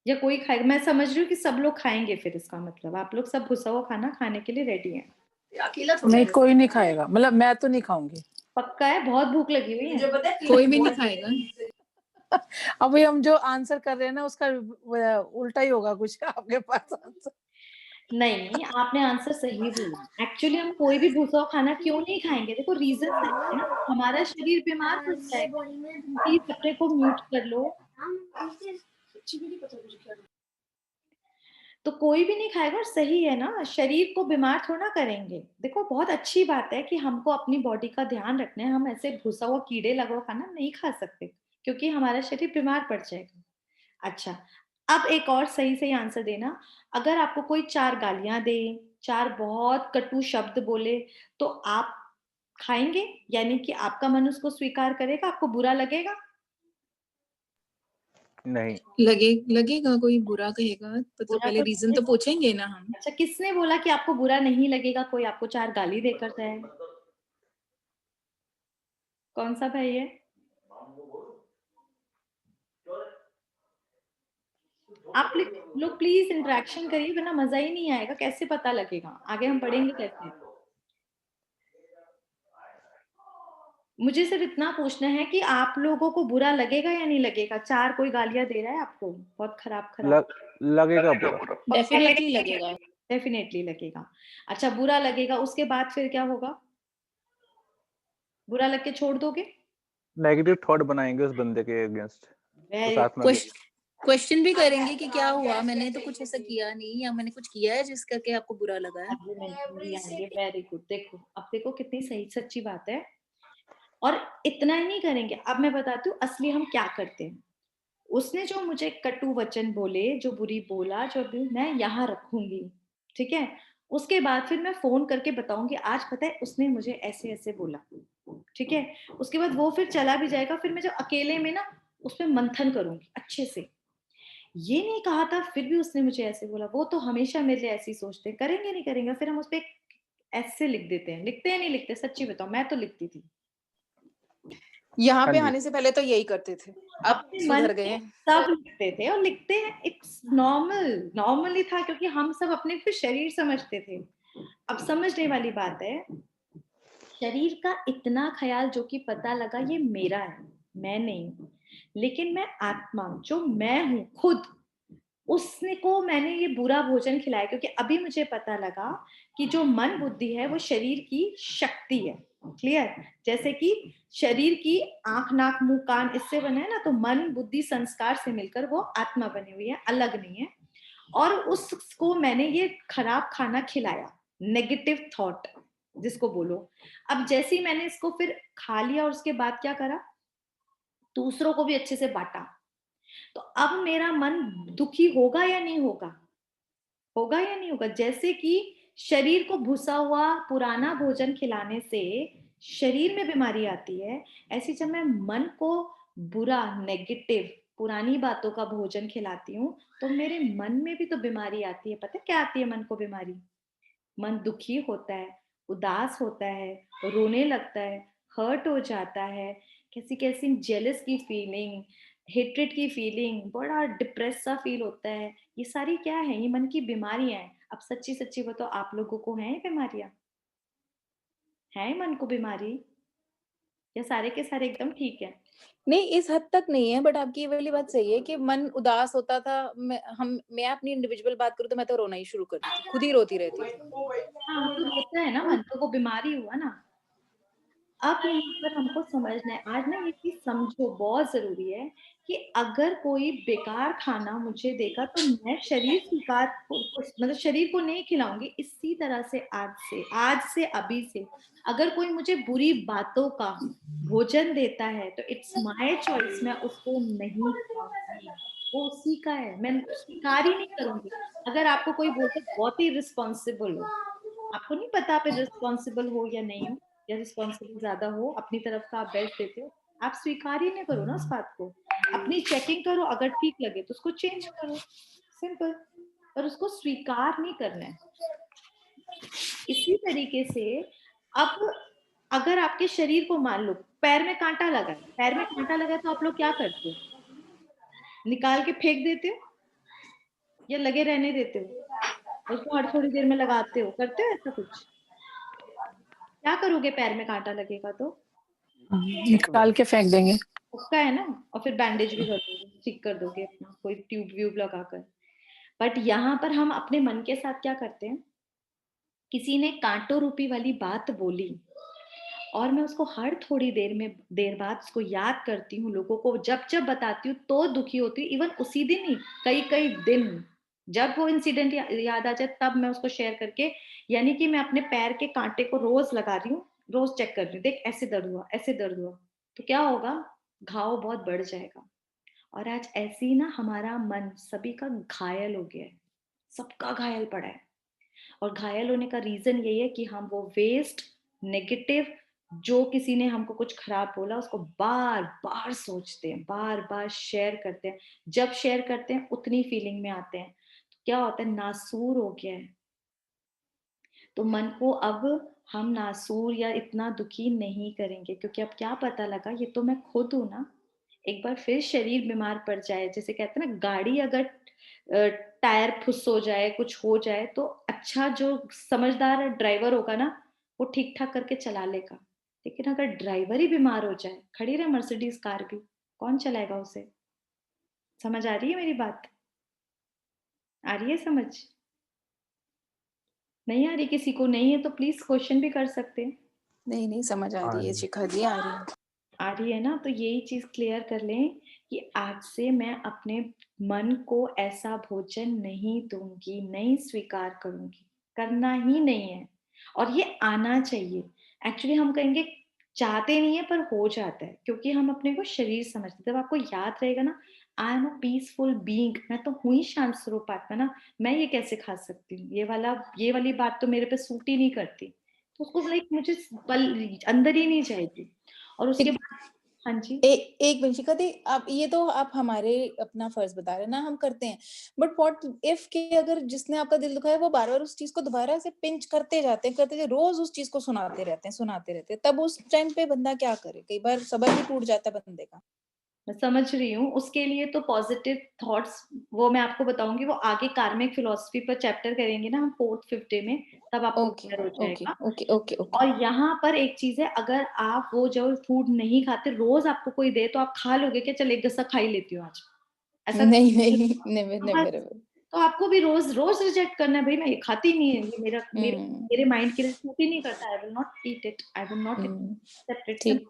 या कोई खाएगा? मैं समझ रही हूँ कि सब लोग खाएँगे, फिर इसका मतलब आप लोग सब भुसा हुआ खाना खाने के लिए रेडी हैं। अकेला नहीं, कोई नहीं खाएगा, मतलब मैं तो नहीं खाऊंगी। पक्का है? बहुत भूख लगी हुई है? कोई भी नहीं खाएगा। अभी हम जो आंसर कर रहे हैं ना, उसका उल्टा ही होगा कुछ आपके पास आंसर। नहीं, आपने आंसर सही बोला। एक्चुअली हम कोई भी भुसा हुआ खाना क्यों नहीं खाएँगे? देखो, रीज़न सही है ना, हमारा शरीर बीमार पड़ जाएगा। प्लीज़ अपने को म्यूट कर लो। तो कोई भी नहीं खाएगा, और सही है ना, शरीर को बीमार थोड़ा ना करेंगे। देखो, बहुत अच्छी बात है कि हमको अपनी बॉडी का ध्यान रखना है, हम ऐसे घुसा हुआ, कीड़े लगा हुआ खाना नहीं खा सकते, क्योंकि हमारा शरीर बीमार पड़ जाएगा। अच्छा, अब एक और सही-सही आंसर देना, अगर आपको कोई 4 गालियाँ दे, 4 बहुत कटु शब्द बोले, तो आप खाएँगे? यानी कि आपका मन उसको स्वीकार करेगा, आपको बुरा लगेगा? नहीं। लगेगा, कोई बुरा कहेगा तो बुरा पहले तो रीजन तो लगेगा। पूछेंगे ना हम। अच्छा, किसने बोला कि आपको बुरा नहीं लगेगा, कोई आपको 4 गाली देकर जाए? कौन-सा भाई है? आप लोग प्लीज़ इंटरैक्शन करिए, वरना मज़ा ही नहीं आएगा, कैसे पता लगेगा? आगे हम पढ़ेंगे कैसे? मुझे सिर्फ इतना पूछना है कि आप लोगों को बुरा लगेगा या नहीं लगेगा? 4 कोई गालियाँ दे रहा है आपको, बहुत खराब-खराब। लग लगेगा बुरा। डेफिनेटली लगेगा। डेफ़िनेटली लगेगा। अच्छा बुरा लगेगा, उसके बाद फिर क्या होगा? बुरा लग के छोड़ दोगे? नेगेटिव थॉट बनाएँगे उस बंदे के अगेंस्ट, उस वेरी आत्मा के। क्वेश्चन भी करेंगे कि क्या हुआ, मैंने तो कुछ ऐसा किया नहीं, या मैंने कुछ किया है जिस करके आपको बुरा लगा है। आर्गुमेंट भी आएँगे, वेरी गुड। देखो, अब देखो कितनी सही सच्ची बात है। और इतना ही नहीं करेंगे, अब मैं बताती हूँ असली हम क्या करते हैं। उसने जो मुझे कटु वचन बोले, जो बुरी बोला, जो भी मैं यहाँ रखूँगी, ठीक है? उसके बाद फिर मैं फ़ोन करके बताऊँगी, आज पता है उसने मुझे ऐसे-ऐसे बोला, ठीक है? उसके बाद वो फिर चला भी जाएगा, फिर मैं जब अकेले में ना उसपे मंथन करूँगी अच्छे से। ये नहीं कहा था, फिर भी उसने मुझे ऐसे बोला, वो तो हमेशा मेरे लिए ऐसे ही सोचते हैं, करेंगे नहीं करेंगे, फिर हम उसपे एक ऐसे लिख देते हैं। लिखते हैं, नहीं लिखते? सच्ची बताओ, मैं तो लिखती थी। यहाँ हाँ पे जी। आने से पहले तो यही करते थे, अब अपने मन सुधर गए में हैं। सब लिखते थे और लिखते हैं, इट्स नॉर्मल, नॉर्मल ही था क्योंकि हम सब अपने को शरीर समझते थे। अब समझने वाली बात है, शरीर का इतना ख़्याल जो कि पता लगा ये मेरा है, मैं नहीं हूँ। लेकिन मैं आत्मा जो मैं हूँ खुद, उसने को मैंने ये बुरा भोजन खिलाया क्योंकि अभी मुझे पता लगा कि जो मन बुद्धि है वो शरीर की शक्ति है। क्लियर? जैसे कि शरीर की आँख, नाक, मुँह, कान इससे बना है ना, तो मन, बुद्धि, संस्कार से मिलकर वो आत्मा बनी हुई है, अलग नहीं है। और उसको मैंने ये खराब खाना खिलाया, नेगेटिव थॉट जिसको बोलो। अब जैसे ही मैंने इसको फिर खा लिया और उसके बाद क्या करा? दूसरों को भी अच्छे से बाँटा। तो अब मेरा मन दुखी होगा या नहीं होगा? होगा या नहीं होगा? जैसे कि शरीर को भुसा हुआ पुराना भोजन खिलाने से शरीर में बीमारी आती है, ऐसे जब मैं मन को बुरा, नेगेटिव, पुरानी बातों का भोजन खिलाती हूँ, तो मेरे मन में भी तो बीमारी आती है। पता है क्या आती है मन को बीमारी? मन दुखी होता है, उदास होता है, रोने लगता है, हर्ट हो जाता है, कैसी-कैसी जेलस की फीलिंग, हेट्रेड की फीलिंग, बड़ा डिप्रेस सा फील होता है। ये सारी क्या है? ये मन की बीमारियाँ हैं। अब सच्ची-सच्ची बताओ आप लोगों को हैं ये बीमारियाँ? हैं मन को बीमारी? या सारे के सारे एकदम ठीक है? नहीं, इस हद तक नहीं है, बट आपकी ये वाली बात सही है कि मन उदास होता था, मैं अपनी इंडिविजुअल बात करूँ तो मैं तो रोना ही शुरू कर देती थी, खुद ही रोती रहती थी। हाँ, तो रोता है ना मन, तो वो बीमारी हुआ ना। अब यहाँ पर हमको समझना है, आज ना ये चीज़ समझो बहुत ज़रूरी है कि अगर कोई बेकार खाना मुझे देगा तो मैं शरीर स्वीकार मतलब शरीर को नहीं खिलाऊँगी। इसी तरह से आज से अभी से अगर कोई मुझे बुरी बातों का भोजन देता है तो इट्स माय चॉइस, मैं उसको नहीं खाऊँगी। वो उसी का है, मैं स्वीकार ही नहीं करूँगी। अगर आपको कोई बोलता है बहुत ही रिस्पॉन्सिबल हो, आपको नहीं पता आप रिस्पॉन्सिबल हो या नहीं हो, या रिस्पॉन्सिबल ज़्यादा हो, अपनी तरफ का आप बेस्ट देते हो, आप स्वीकार ही नहीं करो ना उस बात को। अपनी चेकिंग करो, अगर ठीक लगे तो उसको चेंज करो, सिंपल। पर उसको स्वीकार नहीं करना है। इसी तरीके से अब अगर आपके शरीर को मान लो पैर में काँटा लगा है तो आप लोग क्या करते हो? निकाल के फेंक देते हो या लगे रहने देते हो? उसको हर थोड़ी देर में लगाते हो, करते हो ऐसा कुछ? क्या करोगे पैर में काँटा लगेगा तो? निकाल के फेंक देंगे। पक्का है ना? और फिर बैंडेज भी कर दोगे, ठीक कर दोगे अपना, कोई ट्यूब-व्यूब लगाकर। बट यहाँ पर हम अपने मन के साथ क्या करते हैं, किसी ने काँटों रूपी वाली बात बोली और मैं उसको हर थोड़ी देर बाद उसको याद करती हूँ, लोगों को जब-जब बताती हूँ तो दुखी होती हूँ, इवन उसी दिन ही, कई-कई दिन, जब वो इंसिडेंट याद आ जाए तब मैं उसको शेयर करके, यानी कि मैं अपने पैर के काँटे को रोज़ लगा रही हूँ, रोज़ चेक कर रही हूँ, देख ऐसे दर्द हुआ, ऐसे दर्द हुआ। तो क्या होगा? घाव बहुत बढ़ जाएगा। और आज ऐसे ही ना हमारा मन सभी का घायल हो गया है, सबका घायल पड़ा है। और घायल होने का रीज़न यही है कि हम वो वेस्ट, नेगेटिव, जो किसी ने हमको कुछ खराब बोला उसको बार-बार सोचते हैं, बार-बार शेयर करते हैं। जब शेयर करते हैं उतनी फीलिंग में आते हैं। तो क्या होता है, नासूर हो गया है। तो मन को अब हम नासूर या इतना दुखी नहीं करेंगे क्योंकि अब क्या पता लगा ये तो मैं खुद हूँ ना। एक बार फिर शरीर बीमार पड़ जाए, जैसे कहते हैं ना गाड़ी अगर टायर फुस हो जाए, कुछ हो जाए तो अच्छा जो समझदार ड्राइवर होगा ना, वो ठीक-ठाक करके चला लेगा। लेकिन अगर ड्राइवर ही बीमार हो जाए, खड़ी रहे मर्सिडीज़ कार भी, कौन चलाएगा उसे? समझ आ रही है मेरी बात? आ रही है समझ? नहीं आ रही किसी को? नहीं है तो प्लीज़ क्वेश्चन भी कर सकते हैं। नहीं, समझ आ आ रही है रही है। शिखा जी, आ रही है। आ रही है ना? तो यही चीज़ क्लियर कर लें कि आज से मैं अपने मन को ऐसा भोजन नहीं दूँगी, नहीं स्वीकार करूँगी, करना ही नहीं है और ये आना चाहिए। एक्चुअली हम कहेंगे चाहते नहीं है पर हो जाता है क्योंकि हम अपने को शरीर समझते हैं। जब आपको याद रहेगा ना आई एम अ पीसफुल बीइंग, मैं तो हूँ ही शांत स्वरूप आत्मा ना, मैं ये कैसे खा सकती हूँ? ये वाली बात तो मेरे पे सूट ही नहीं करती। तो उसको लाइक मुझे पल अंदर ही नहीं जाएगी। और उसके एक बाद हाँ जी। ए एक मिनट शिखा दी, आप ये तो आप हमारे अपना फर्ज़ बता रहे हैं ना, हम करते हैं। बट व्हाट इफ कि अगर जिसने आपका दिल दुखाया है वो बार-बार उस चीज़ को दोबारा से पिंच करते हैं, रोज़ उस चीज़ को सुनाते रहते हैं, तब उस टाइम पे बंदा क्या करे? कई बार सब्र भी टूट जाता है बंदे का। मैं समझ रही हूँ, उसके लिए तो पॉज़िटिव थॉट्स वो मैं आपको बताऊँगी, वो आगे कार्मिक फिलॉसफी पर चैप्टर करेंगे ना हम 4th 5th डे में, तब आपको ओके, क्लियर हो ओके, जाएगा। Okay, okay, okay. और यहाँ पर एक चीज़ है, अगर आप वो जो फूड नहीं खाते, रोज़ आपको कोई दे तो आप खा लोगे क्या? चल एक गस्सा खा ही लेती हूँ आज। ऐसा नहीं, नहीं, नेवर, बस नेवर एवर। तो आपको भी रोज़ रिजेक्ट करना है, भई मैं ये खाती नहीं है, ये मेरा मेरे हुँ, मेरे माइंड के लिए सूट ही नहीं करता, I will not eat it, I will not हुँ, एक्सेप्ट इट सिम ठीक।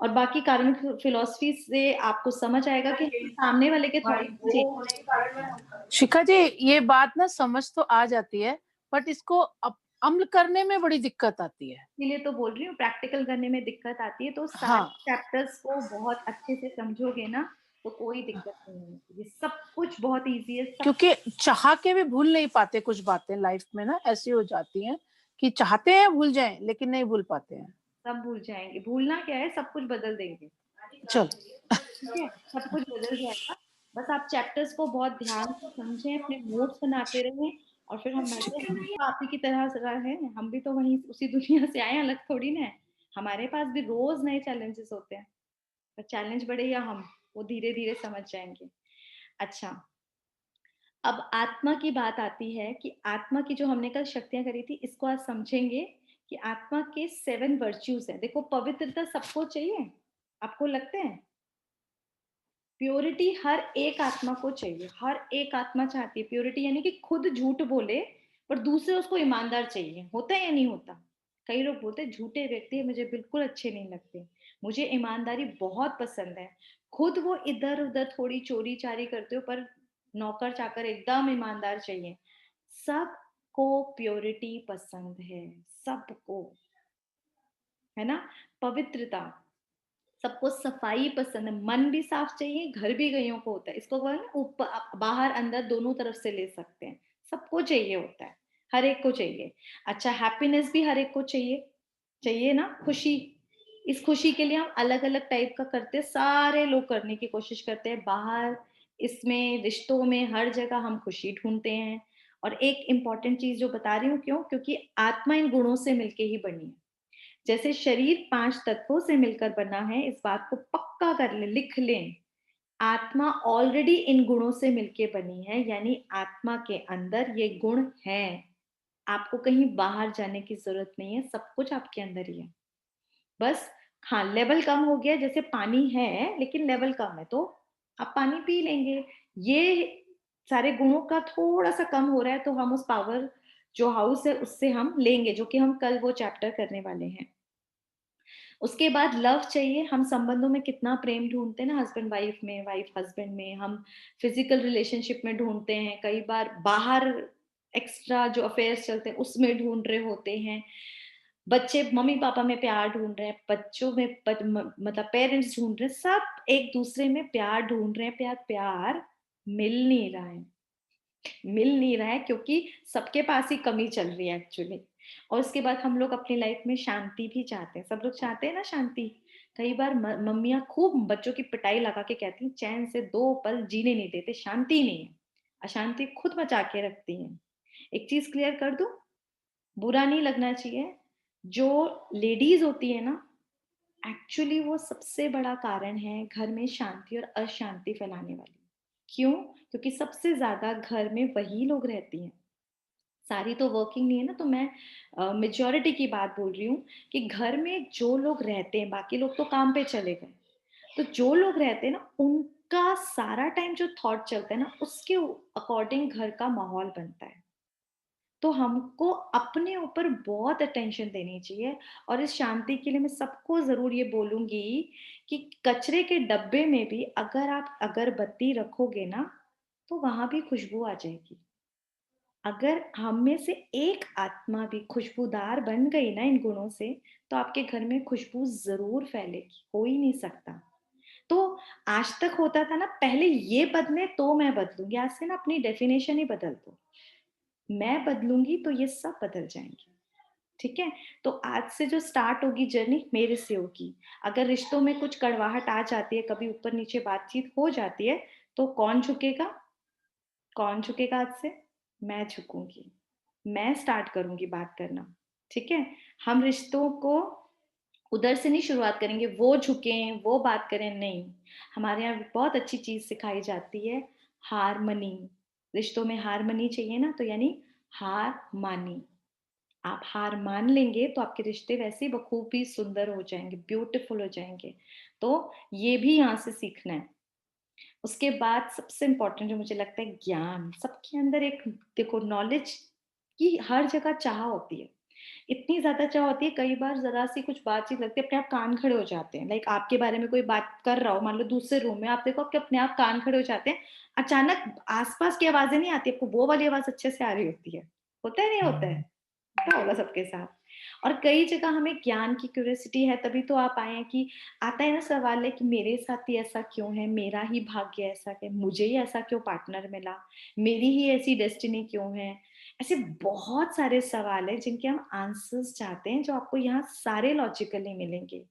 और बाकी कार्मिक फिलॉसफी से आपको समझ आएगा कि हम सामने वाले के थॉट्स को चेंज शिखा जी, ये बात ना समझ तो आ जाती है, बट इसको अमल करने में बड़ी दिक्कत आती है। इसीलिए तो बोल रही हूँ प्रैक्टिकल करने में दिक्कत आती है, तो सारे हाँ, चैप्टर्स को बहुत अच्छे से समझोगे ना, तो कोई दिक्कत नहीं होगी। ये सब कुछ बहुत ईज़ी है, सब क्योंकि चाह के भी भूल नहीं पाते कुछ बातें लाइफ में ना ऐसी हो जाती हैं कि चाहते हैं भूल जाएँ, लेकिन नहीं भूल पाते हैं। सब भूल जाएँगे। भूलना क्या है, सब कुछ बदल देंगे। चल ठीक है? सब कुछ बदल जाएगा। बस आप चैप्टर्स को बहुत ध्यान से समझें, अपने नोट्स बनाते रहें और फिर हम बैठे हम भी तो आप ही की तरह ज़रा हैं, हम भी तो वहीं उसी दुनिया से आए हैं, अलग थोड़ी ना हैं। हमारे पास भी रोज़ नए चैलेंजेस होते हैं। पर चैलेंज बढ़े या हम, वो धीरे-धीरे समझ जाएँगे। अच्छा, अब आत्मा की बात आती है कि आत्मा की जो हमने कल शक्तियाँ करी थी, इसको आज समझेंगे कि आत्मा के 7 वर्च्यूज़ हैं। देखो पवित्रता सबको चाहिए, आपको लगता है? प्योरिटी हर एक आत्मा को चाहिए, हर एक आत्मा चाहती है प्योरिटी यानी कि खुद झूठ बोले पर दूसरे उसको ईमानदार चाहिए, होता है या नहीं होता? कई लोग बोलते हैं झूठे व्यक्ति मुझे बिल्कुल अच्छे नहीं लगते, मुझे ईमानदारी बहुत पसंद है। खुद वो इधर-उधर थोड़ी चोरी-चारी करते हो पर नौकर-चाकर एकदम ईमानदार चाहिए। सबको प्योरिटी पसंद है, सबको, है ना? पवित्रता सबको सफाई पसंद है, मन भी साफ चाहिए, घर भी कइयों को होता है। इसको बोले ना बाहर अंदर दोनों तरफ से ले सकते हैं। सबको चाहिए होता है, हर एक को चाहिए। अच्छा हैप्पीनेस भी हर एक को चाहिए, चाहिए ना खुशी। इस खुशी के लिए हम अलग-अलग टाइप का करते हैं, सारे लोग करने की कोशिश करते हैं। बाहर, इसमें, रिश्तों में, हर जगह हम खुशी ढूँढते हैं। और एक इम्पोर्टेंट चीज़ जो बता रही हूँ क्यों? क्योंकि आत्मा इन गुणों से मिलके ही बनी है। जैसे शरीर 5 तत्वों से मिलकर बना है, इस बात को पक्का कर लें, लिख लें। आत्मा ऑलरेडी इन गुणों से मिलके बनी है, यानी आत्मा के अंदर ये गुण हैं। आपको कहीं बाहर जाने की ज़रूरत नहीं है, सब कुछ आपके अंदर ही है। बस हाँ, लेवल कम हो गया जैसे पानी है, लेकिन लेवल कम है, तो आप पानी पी लेंगे। ये सारे गुणों का थोड़ा-सा कम हो रहा है, तो हम उस पावर जो हाउस है, उससे हम लेंगे, जो कि हम कल वो चैप्टर करने वाले हैं। उसके बाद लव चाहिए, हम संबंधों में कितना प्रेम ढूँढते हैं ना हस्बैंड वाइफ में, वाइफ हस्बैंड में, हम फिज़िकल रिलेशनशिप में ढूँढते हैं, कई बार बाहर एक्स्ट्रा जो अफेयर्स चलते हैं उसमें ढूँढ रहे होते हैं। बच्चे मम्मी-पापा में प्यार ढूँढ रहे हैं, बच्चों में पत म मतलब पेरेंट्स ढूँढ रहे हैं, सब एक-दूसरे में प्यार ढूँढ रहे हैं, प्यार मिल नहीं रहा है। मिल नहीं रहा है क्योंकि सबके पास ही कमी चल रही है एक्चुअली। और उसके बाद हम लोग अपनी लाइफ में शांति भी चाहते हैं, सब लोग चाहते हैं ना शांति। कई बार मम्मियाँ खूब बच्चों की पिटाई लगा के कहती हैं चैन से 2 पल जीने नहीं देते, शांति नहीं है। अशांति खुद मचा के रखती हैं। एक चीज क्लियर कर दूं, बुरा नहीं लगना चाहिए, जो लेडीज होती है ना, एक्चुअली वो सबसे बड़ा कारण है घर में शांति और अशांति फैलाने वाली। क्यों? क्योंकि सबसे ज्यादा घर में वही लोग रहती हैं, सारी तो वर्किंग नहीं है ना, तो मैं मेजॉरिटी की बात बोल रही हूँ कि घर में जो लोग रहते हैं, बाकी लोग तो काम पे चले गए, तो जो लोग रहते हैं ना, उनका सारा टाइम जो थॉट चलता है ना, उसके अकॉर्डिंग घर का माहौल बनता है। तो हमको अपने ऊपर बहुत अटेंशन देनी चाहिए। और इस शांति के लिए मैं सबको ज़रूर ये बोलूँगी कि कचरे के डब्बे में भी अगर आप अगरबत्ती रखोगे ना, तो वहाँ भी खुशबू आ जाएगी। अगर हम में से एक आत्मा भी खुशबूदार बन गई ना इन गुणों से, तो आपके घर में खुशबू ज़रूर फैलेगी, हो ही नहीं सकता। तो आज तक होता था ना, पहले ये बदले तो मैं बदलूँगी, आज से ना अपनी डेफ़िनेशन ही बदल दो। मैं बदलूँगी तो ये सब बदल जाएँगे, ठीक है? तो आज से जो स्टार्ट होगी जर्नी मेरे से होगी। अगर रिश्तों में कुछ कड़वाहट आ जाती है, कभी ऊपर-नीचे बातचीत हो जाती है, तो कौन झुकेगा? कौन झुकेगा आज से? मैं झुकूँगी। मैं स्टार्ट करूँगी बात करना, ठीक है? हम रिश्तों को उधर से नहीं शुरुआत करेंगे, वो झुकें, वो बात करें, नहीं। हमारे यहाँ बहुत अच्छी चीज़ सिखाई जाती है, हारमनी। रिश्तों में हारमनी चाहिए ना, तो यानी हार मानी। आप हार मान लेंगे तो आपके रिश्ते वैसे ही बखूबी सुंदर हो जाएँगे, ब्यूटीफुल हो जाएँगे। तो ये भी यहाँ से सीखना है। उसके बाद सबसे इम्पोर्टेंट जो मुझे लगता है, ज्ञान। सबके अंदर एक, देखो, नॉलेज की हर जगह चाह होती है। इतनी ज़्यादा चाह होती है, कई बार ज़रा-सी कुछ बातचीत लगती है, अपने आप कान खड़े हो जाते हैं। लाइक आपके बारे में कोई बात कर रहा हो, मान लो दूसरे रूम में, आप देखो कि अपने आप कान खड़े हो जाते हैं। अचानक आस-पास की आवाज़ें नहीं आती, आपको वो वाली आवाज़ अच्छे से आ रही होती है। होता है, नहीं होता है? क्या होगा सबके साथ? और कई जगह हमें ज्ञान की क्यूरियोसिटी है, तभी तो आप आए हैं कि आता है ना सवाल है कि मेरे साथ ही ऐसा क्यों है? मेरा ही भाग्य ऐसा है? मुझे ही ऐसा क्यों पार्टनर मिला? मेरी ही ऐसी डेस्टिनी क्यों है? ऐसे बहुत सारे सवाल हैं जिनके हम आंसर्स चाहते हैं, जो आपको यहाँ सारे लॉजिकली मिलेंगे।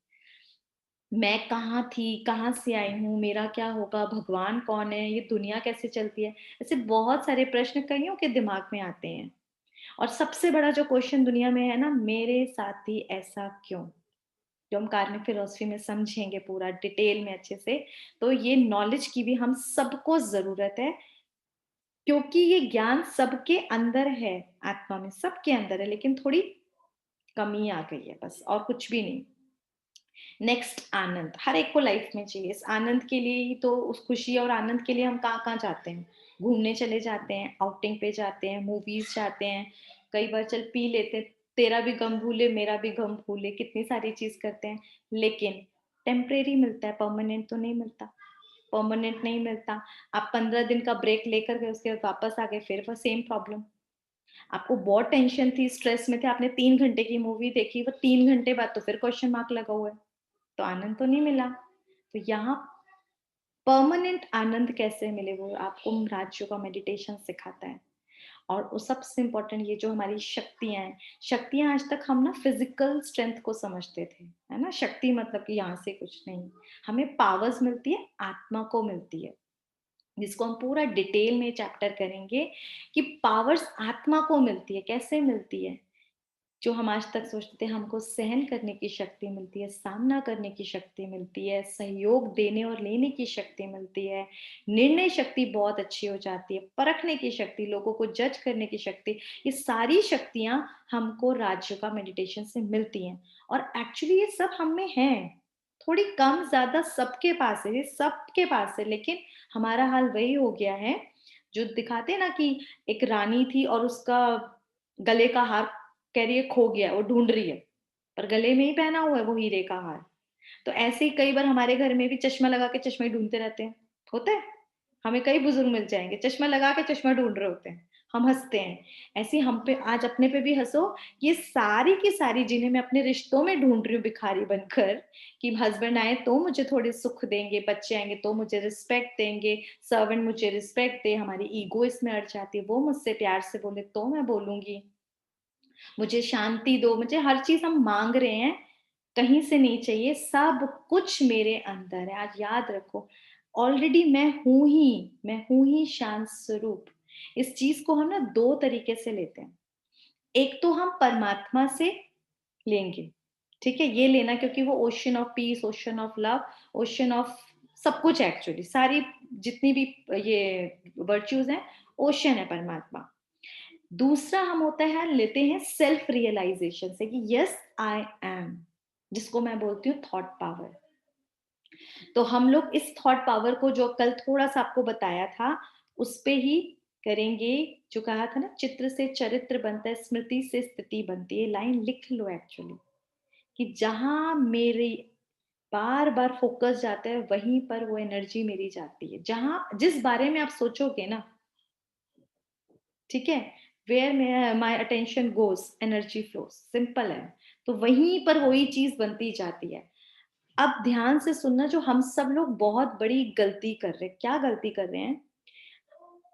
मैं कहाँ थी? कहाँ से आई हूँ? मेरा क्या होगा? भगवान कौन है? ये दुनिया कैसे चलती है? ऐसे बहुत सारे प्रश्न कइयों के दिमाग में आते हैं। और सबसे बड़ा जो क्वेश्चन दुनिया में है ना, मेरे साथ ही ऐसा क्यों? जो हम कार्मिक फिलॉसफी में समझेंगे पूरा डिटेल में अच्छे से, तो ये नॉलेज की भी हम सबको ज़रूरत है, क्योंकि ये ज्ञान सबके अंदर है, आत्मा में सबके अंदर है, लेकिन थोड़ी कमी आ गई है बस, और कुछ भी नहीं। नेक्स्ट, आनंद। हर एक को लाइफ में चाहिए। इस आनंद के लिए ही तो, उस खुशी और आनंद के लिए हम कहाँ-कहाँ जाते हैं। घूमने चले जाते हैं, आउटिंग पे जाते हैं, मूवीज़ जाते हैं, कई बार चल पी लेते हैं, तेरा भी गम भूले, मेरा भी गम भूले, कितनी सारी चीज़ करते हैं। लेकिन टेम्परेरी मिलता है, परमानेंट तो नहीं मिलता। परमानेंट नहीं मिलता। आप 15 दिन का ब्रेक लेकर गए, उसके बाद वापस आ गए, फिर वो सेम प्रॉब्लम। आपको बहुत टेंशन थी, स्ट्रेस में थे, आपने 3 घंटे की मूवी देखी, वो 3 घंटे बाद तो फिर क्वेश्चन मार्क लगा हुआ है। तो आनंद तो नहीं मिला। तो यहाँ परमानेंट आनंद कैसे मिले, वो आपको राजयोग का मेडिटेशन सिखाता है। और वो सबसे इम्पोर्टेंट, ये जो हमारी शक्तियाँ हैं, शक्तियाँ आज तक हम ना फिज़िकल स्ट्रेंथ को समझते थे, है ना? शक्ति मतलब कि यहाँ से कुछ नहीं, हमें पावर्स मिलती है, आत्मा को मिलती है। जिसको हम पूरा डिटेल में चैप्टर करेंगे कि पावर्स आत्मा को मिलती है, कैसे मिलती है? जो हम आज तक सोचते थे, हमको सहन करने की शक्ति मिलती है, सामना करने की शक्ति मिलती है, सहयोग देने और लेने की शक्ति मिलती है, निर्णय शक्ति बहुत अच्छी हो जाती है, परखने की शक्ति, लोगों को जज करने की शक्ति, ये सारी शक्तियाँ हमको राजयोगा मेडिटेशन से मिलती हैं। और एक्चुअली ये सब हम में है, थोड़ी कम ज़्यादा सबके पास है, ये सबके पास है, लेकिन हमारा हाल वही हो गया है, जो दिखाते हैं ना कि एक रानी थी और उसका गले का हार कह रही है खो गया, वो ढूँढ रही है, पर गले में ही पहना हुआ है वो हीरे का हार। तो ऐसे ही कई बार हमारे घर में भी चश्मा लगा के चश्मा ही ढूँढते रहते हैं, होता है? हमें कई बुजुर्ग मिल जाएँगे, चश्मा लगा के चश्मा ढूँढ रहे होते हैं, हम हँसते हैं। ऐसे ही हम पे आज अपने पे भी हँसो, ये सारी की सारी जिन्हें मैं अपने रिश्तों में ढूँढ रही हूँ भिखारी बनकर, कि हस्बैंड आए तो मुझे थोड़े सुख देंगे, बच्चे आएँगे तो मुझे रिस्पेक्ट देंगे, सर्वेंट मुझे रिस्पेक्ट दे, हमारी ईगो इसमें अड़ जाती है, वो मुझसे प्यार से बोले तो मैं बोलूँगी। मुझे शांति दो, मुझे हर चीज़ हम माँग रहे हैं, कहीं से नहीं चाहिए, सब कुछ मेरे अंदर है। आज याद रखो, ऑलरेडी मैं हूँ ही शांत स्वरूप। इस चीज़ को हम ना 2 तरीके से लेते हैं। एक तो हम परमात्मा से लेंगे, ठीक है? ये लेना, क्योंकि वो ocean of peace, ocean of love, ocean of सब कुछ है एक्चुअली, सारी जितनी भी ये वर्च्यूज़ हैं, ओशन है परमात्मा। दूसरा हम होता है लेते हैं सेल्फ रियलाइजेशन से कि यस आई एम, जिसको मैं बोलती हूँ थॉट पावर। तो हम लोग इस थॉट पावर को जो कल थोड़ा सा आपको बताया था उस पे ही करेंगे। जो कहा था ना, चित्र से चरित्र बनता है, स्मृति से स्थिति बनती है। लाइन लिख लो एक्चुअली, कि जहां मेरी बार बार फोकस जाता है वहीं पर वो एनर्जी मेरी जाती है। जहां जिस बारे में आप सोचोगे ना, ठीक है, where my attention goes energy flows, simple है। तो वहीं पर वही चीज बनती जाती है। अब ध्यान से सुनना, जो हम सब लोग बहुत बड़ी गलती कर रहे हैं। क्या गलती कर रहे हैं?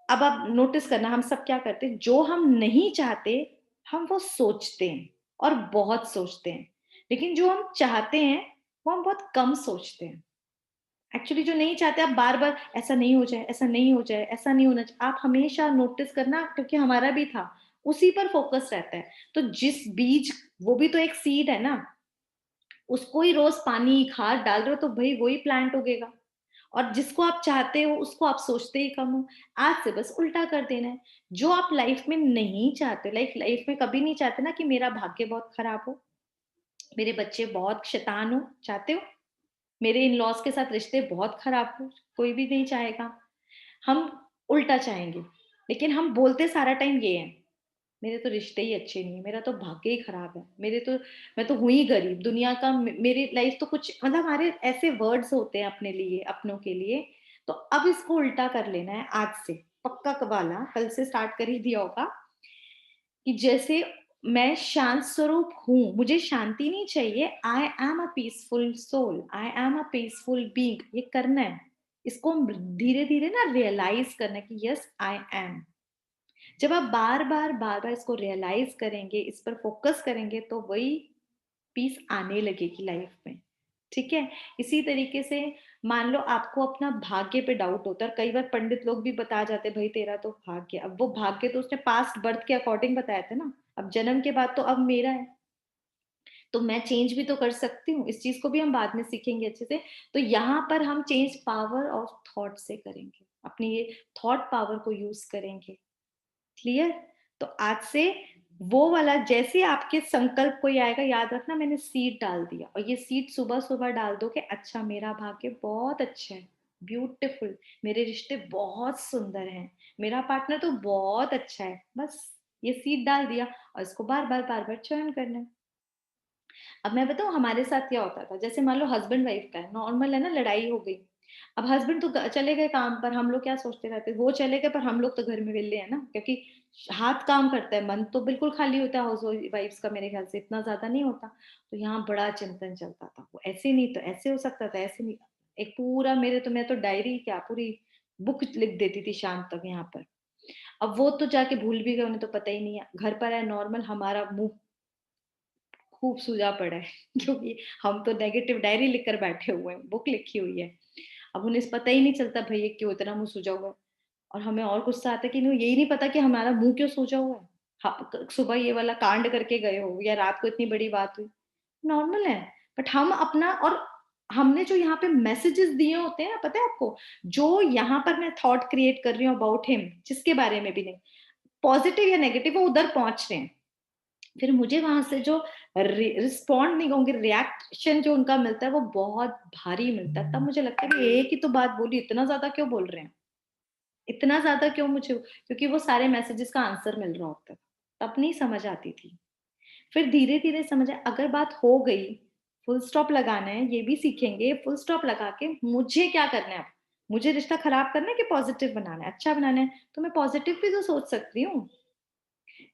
अब आप नोटिस करना, हम सब क्या करते हैं, जो हम नहीं चाहते हम वो सोचते हैं, और बहुत सोचते हैं। लेकिन जो हम चाहते हैं वो हम बहुत कम सोचते हैं। एक्चुअली जो नहीं चाहते, आप बार बार ऐसा नहीं हो जाए, ऐसा नहीं हो जाए, ऐसा नहीं होना चाहिए, आप हमेशा नोटिस करना, क्योंकि हमारा भी था, उसी पर फोकस रहता है। तो जिस बीज, वो भी तो एक सीड है ना, उसको ही रोज पानी खाद डाल रहे हो तो भाई वही प्लांट उगेगा। और जिसको आप चाहते हो उसको आप सोचते ही कम हो। आज से बस उल्टा कर देना है। जो आप लाइफ में नहीं चाहते, लाइफ में कभी नहीं चाहते ना कि मेरा भाग्य बहुत खराब हो, मेरे बच्चे बहुत शैतान हो, चाहते हो? मेरे इन लॉज के साथ रिश्ते बहुत खराब हो, कोई भी नहीं चाहेगा। हम उल्टा चाहेंगे, लेकिन हम बोलते सारा टाइम ये है, मेरे तो रिश्ते ही अच्छे नहीं है, मेरा तो भाग्य ही खराब है, मेरे तो, मैं तो हुई ही गरीब, दुनिया का मेरी लाइफ तो कुछ, मतलब हमारे ऐसे वर्ड्स होते हैं अपने लिए, अपनों के लिए। तो अब इसको उल्टा कर लेना है आज से, पक्का वाला, कल से स्टार्ट कर ही दिया होगा, कि जैसे मैं शांत स्वरूप हूँ, मुझे शांति नहीं चाहिए, I am a peaceful soul, I am a peaceful being, ये करना है। इसको धीरे धीरे ना रियलाइज करना है कि यस आई एम। जब आप बार बार इसको रियलाइज करेंगे, इस पर फोकस करेंगे, तो वही पीस आने लगेगी लाइफ में। ठीक है। इसी तरीके से मान लो आपको अपना भाग्य पे डाउट होता है, कई बार पंडित लोग भी बता जाते भाई तेरा तो भाग्य, अब वो भाग्य तो उसने पास्ट बर्थ के अकॉर्डिंग बताया था ना, अब जन्म के बाद तो अब मेरा है, तो मैं चेंज भी तो कर सकती हूँ। इस चीज को भी हम बाद में सीखेंगे अच्छे से। तो यहाँ पर हम चेंज पावर ऑफ थॉट से करेंगे, अपनी ये थॉट पावर को यूज करेंगे। क्लियर? तो आज से वो वाला, जैसे आपके संकल्प कोई आएगा, याद रखना मैंने सीड डाल दिया, और ये सीड सुबह सुबह डाल दो कि अच्छा मेरा भाग्य बहुत अच्छा है, ब्यूटीफुल, मेरे रिश्ते बहुत सुंदर हैं, मेरा पार्टनर तो बहुत अच्छा है। बस ये सीड डाल दिया, और इसको बार बार चयन करना है। अब मैं बताऊं हमारे साथ क्या होता था, जैसे मान लो हस्बैंड वाइफ का है, नॉर्मल है ना, लड़ाई हो गई। अब हस्बैंड तो चले गए काम पर, हम लोग क्या सोचते रहते, वो चले गए पर हम लोग तो घर में वेले है ना, क्योंकि हाथ काम करता है, मन तो बिल्कुल खाली होता है हाउस वाइफ्स का, मेरे ख्याल से इतना ज्यादा नहीं होता। तो यहाँ बड़ा चिंतन चलता था, वो ऐसे नहीं तो ऐसे हो सकता था, ऐसे नहीं, एक पूरा मेरे तो, मैं तो डायरी क्या पूरी बुक लिख देती थी शाम तक यहाँ पर। अब वो तो जाके भूल भी गए, उन्हें तो पता ही नहीं है, घर पर है नॉर्मल, हमारा मुंह खूब सूजा पड़ा है क्योंकि हम तो नेगेटिव डायरी लिखकर बैठे हुए हैं, बुक लिखी हुई है। अब उन्हें पता ही नहीं चलता भैया क्यों इतना मुंह सूजा हुआ है। और हमें और गुस्सा आता है कि इन्हें यही नहीं पता कि हमारा मुंह क्यों सूजा हुआ है। सुबह ये वाला कांड करके गए हो, या रात को इतनी बड़ी बात हुई, नॉर्मल है। बट हम अपना, और हमने जो यहाँ पे मैसेजेस दिए होते हैं, पता है आपको, जो यहाँ पर मैं थॉट क्रिएट कर रही हूँ अबाउट हिम, जिसके बारे में भी नहीं, पॉजिटिव या नेगेटिव, वो उधर पहुंच रहे हैं। फिर मुझे वहां से जो रिस्पॉन्ड नहीं कहूंगी, रिएक्शन जो उनका मिलता है वो बहुत भारी मिलता है। तब मुझे लगता है कि एक ही तो बात बोली, इतना ज्यादा क्यों बोल रहे हैं, इतना ज्यादा क्यों मुझे, क्योंकि वो सारे मैसेजेस का आंसर मिल रहा होता है। तब नहीं समझ आती थी, फिर धीरे धीरे समझ आया, अगर बात हो गई, फुल स्टॉप लगाना है, ये भी सीखेंगे, फुल स्टॉप लगा के मुझे क्या करना है अब, मुझे रिश्ता खराब करना है कि पॉजिटिव बनाना है, अच्छा बनाना है, तो मैं पॉजिटिव भी तो सोच सकती हूँ।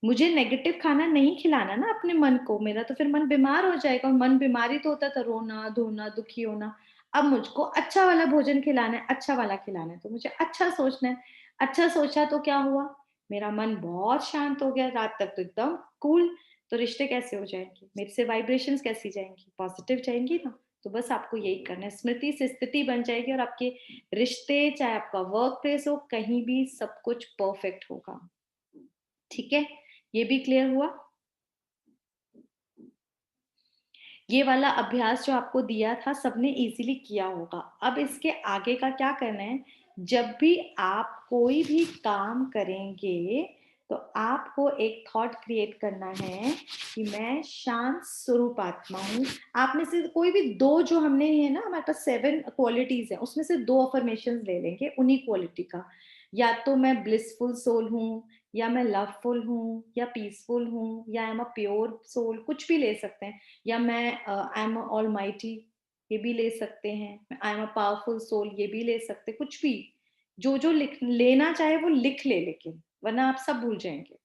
मुझे नेगेटिव खाना नहीं खिलाना ना अपने मन को, मेरा तो फिर मन बीमार हो जाएगा, और मन बीमारी तो होता था रोना धोना दुखी होना। अब मुझको अच्छा वाला भोजन खिलाना है, अच्छा वाला खिलाना है, तो मुझे अच्छा सोचना है। अच्छा सोचा तो क्या हुआ, मेरा मन बहुत शांत हो गया, रात तक तो एकदम कूल। तो रिश्ते कैसे हो जाएंगे, मेरे से वाइब्रेशंस कैसी जाएंगी, पॉजिटिव जाएंगी ना। तो बस आपको यही करना है, स्मृति से स्थिति बन जाएगी, और आपके रिश्ते, चाहे आपका वर्क प्लेस हो, कहीं भी सब कुछ परफेक्ट होगा। ठीक है, ये भी क्लियर हुआ। ये वाला अभ्यास जो आपको दिया था सबने इजीली किया होगा। अब इसके आगे का क्या करना है, जब भी आप कोई भी काम करेंगे तो आपको एक थॉट क्रिएट करना है कि मैं शांत स्वरूप आत्मा हूँ। आप में से कोई भी दो, जो हमने है ना, हमारे पास 7 क्वालिटीज है, उसमें से 2 अफर्मेशन ले लेंगे उन्हीं क्वालिटी का। या तो मैं ब्लिसफुल सोल हूँ, या मैं लवफुल हूँ, या पीसफुल हूँ, या I am a pure soul, कुछ भी ले सकते हैं। या मैं आई एम ऑल माइटी, ये भी ले सकते हैं। I am a powerful soul, ये भी ले सकते, कुछ भी जो जो लेना चाहे वो लिख ले, लेकिन वरना आप सब भूल जाएंगे।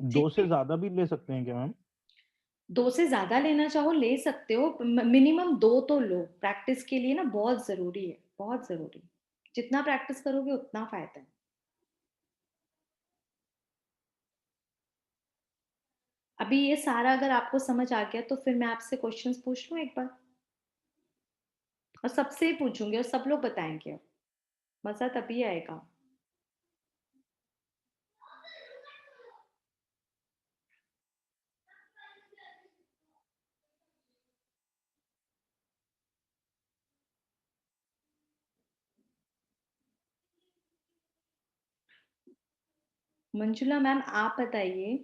2 से ज्यादा भी ले सकते हैं क्या मैम? 2 से ज्यादा लेना चाहो ले सकते हो, मिनिमम 2 तो लो। प्रैक्टिस के लिए ना बहुत जरूरी है, बहुत जरूरी। जितना प्रैक्टिस करोगे उतना फायदा है। अभी ये सारा अगर आपको समझ आ गया तो फिर मैं आपसे क्वेश्चंस पूछ लूं एक बार, और सबसे ही पूछूंगी और सब लोग बताएंगे। मजा तभी आएगा। मंजुला मैम, आप बताइए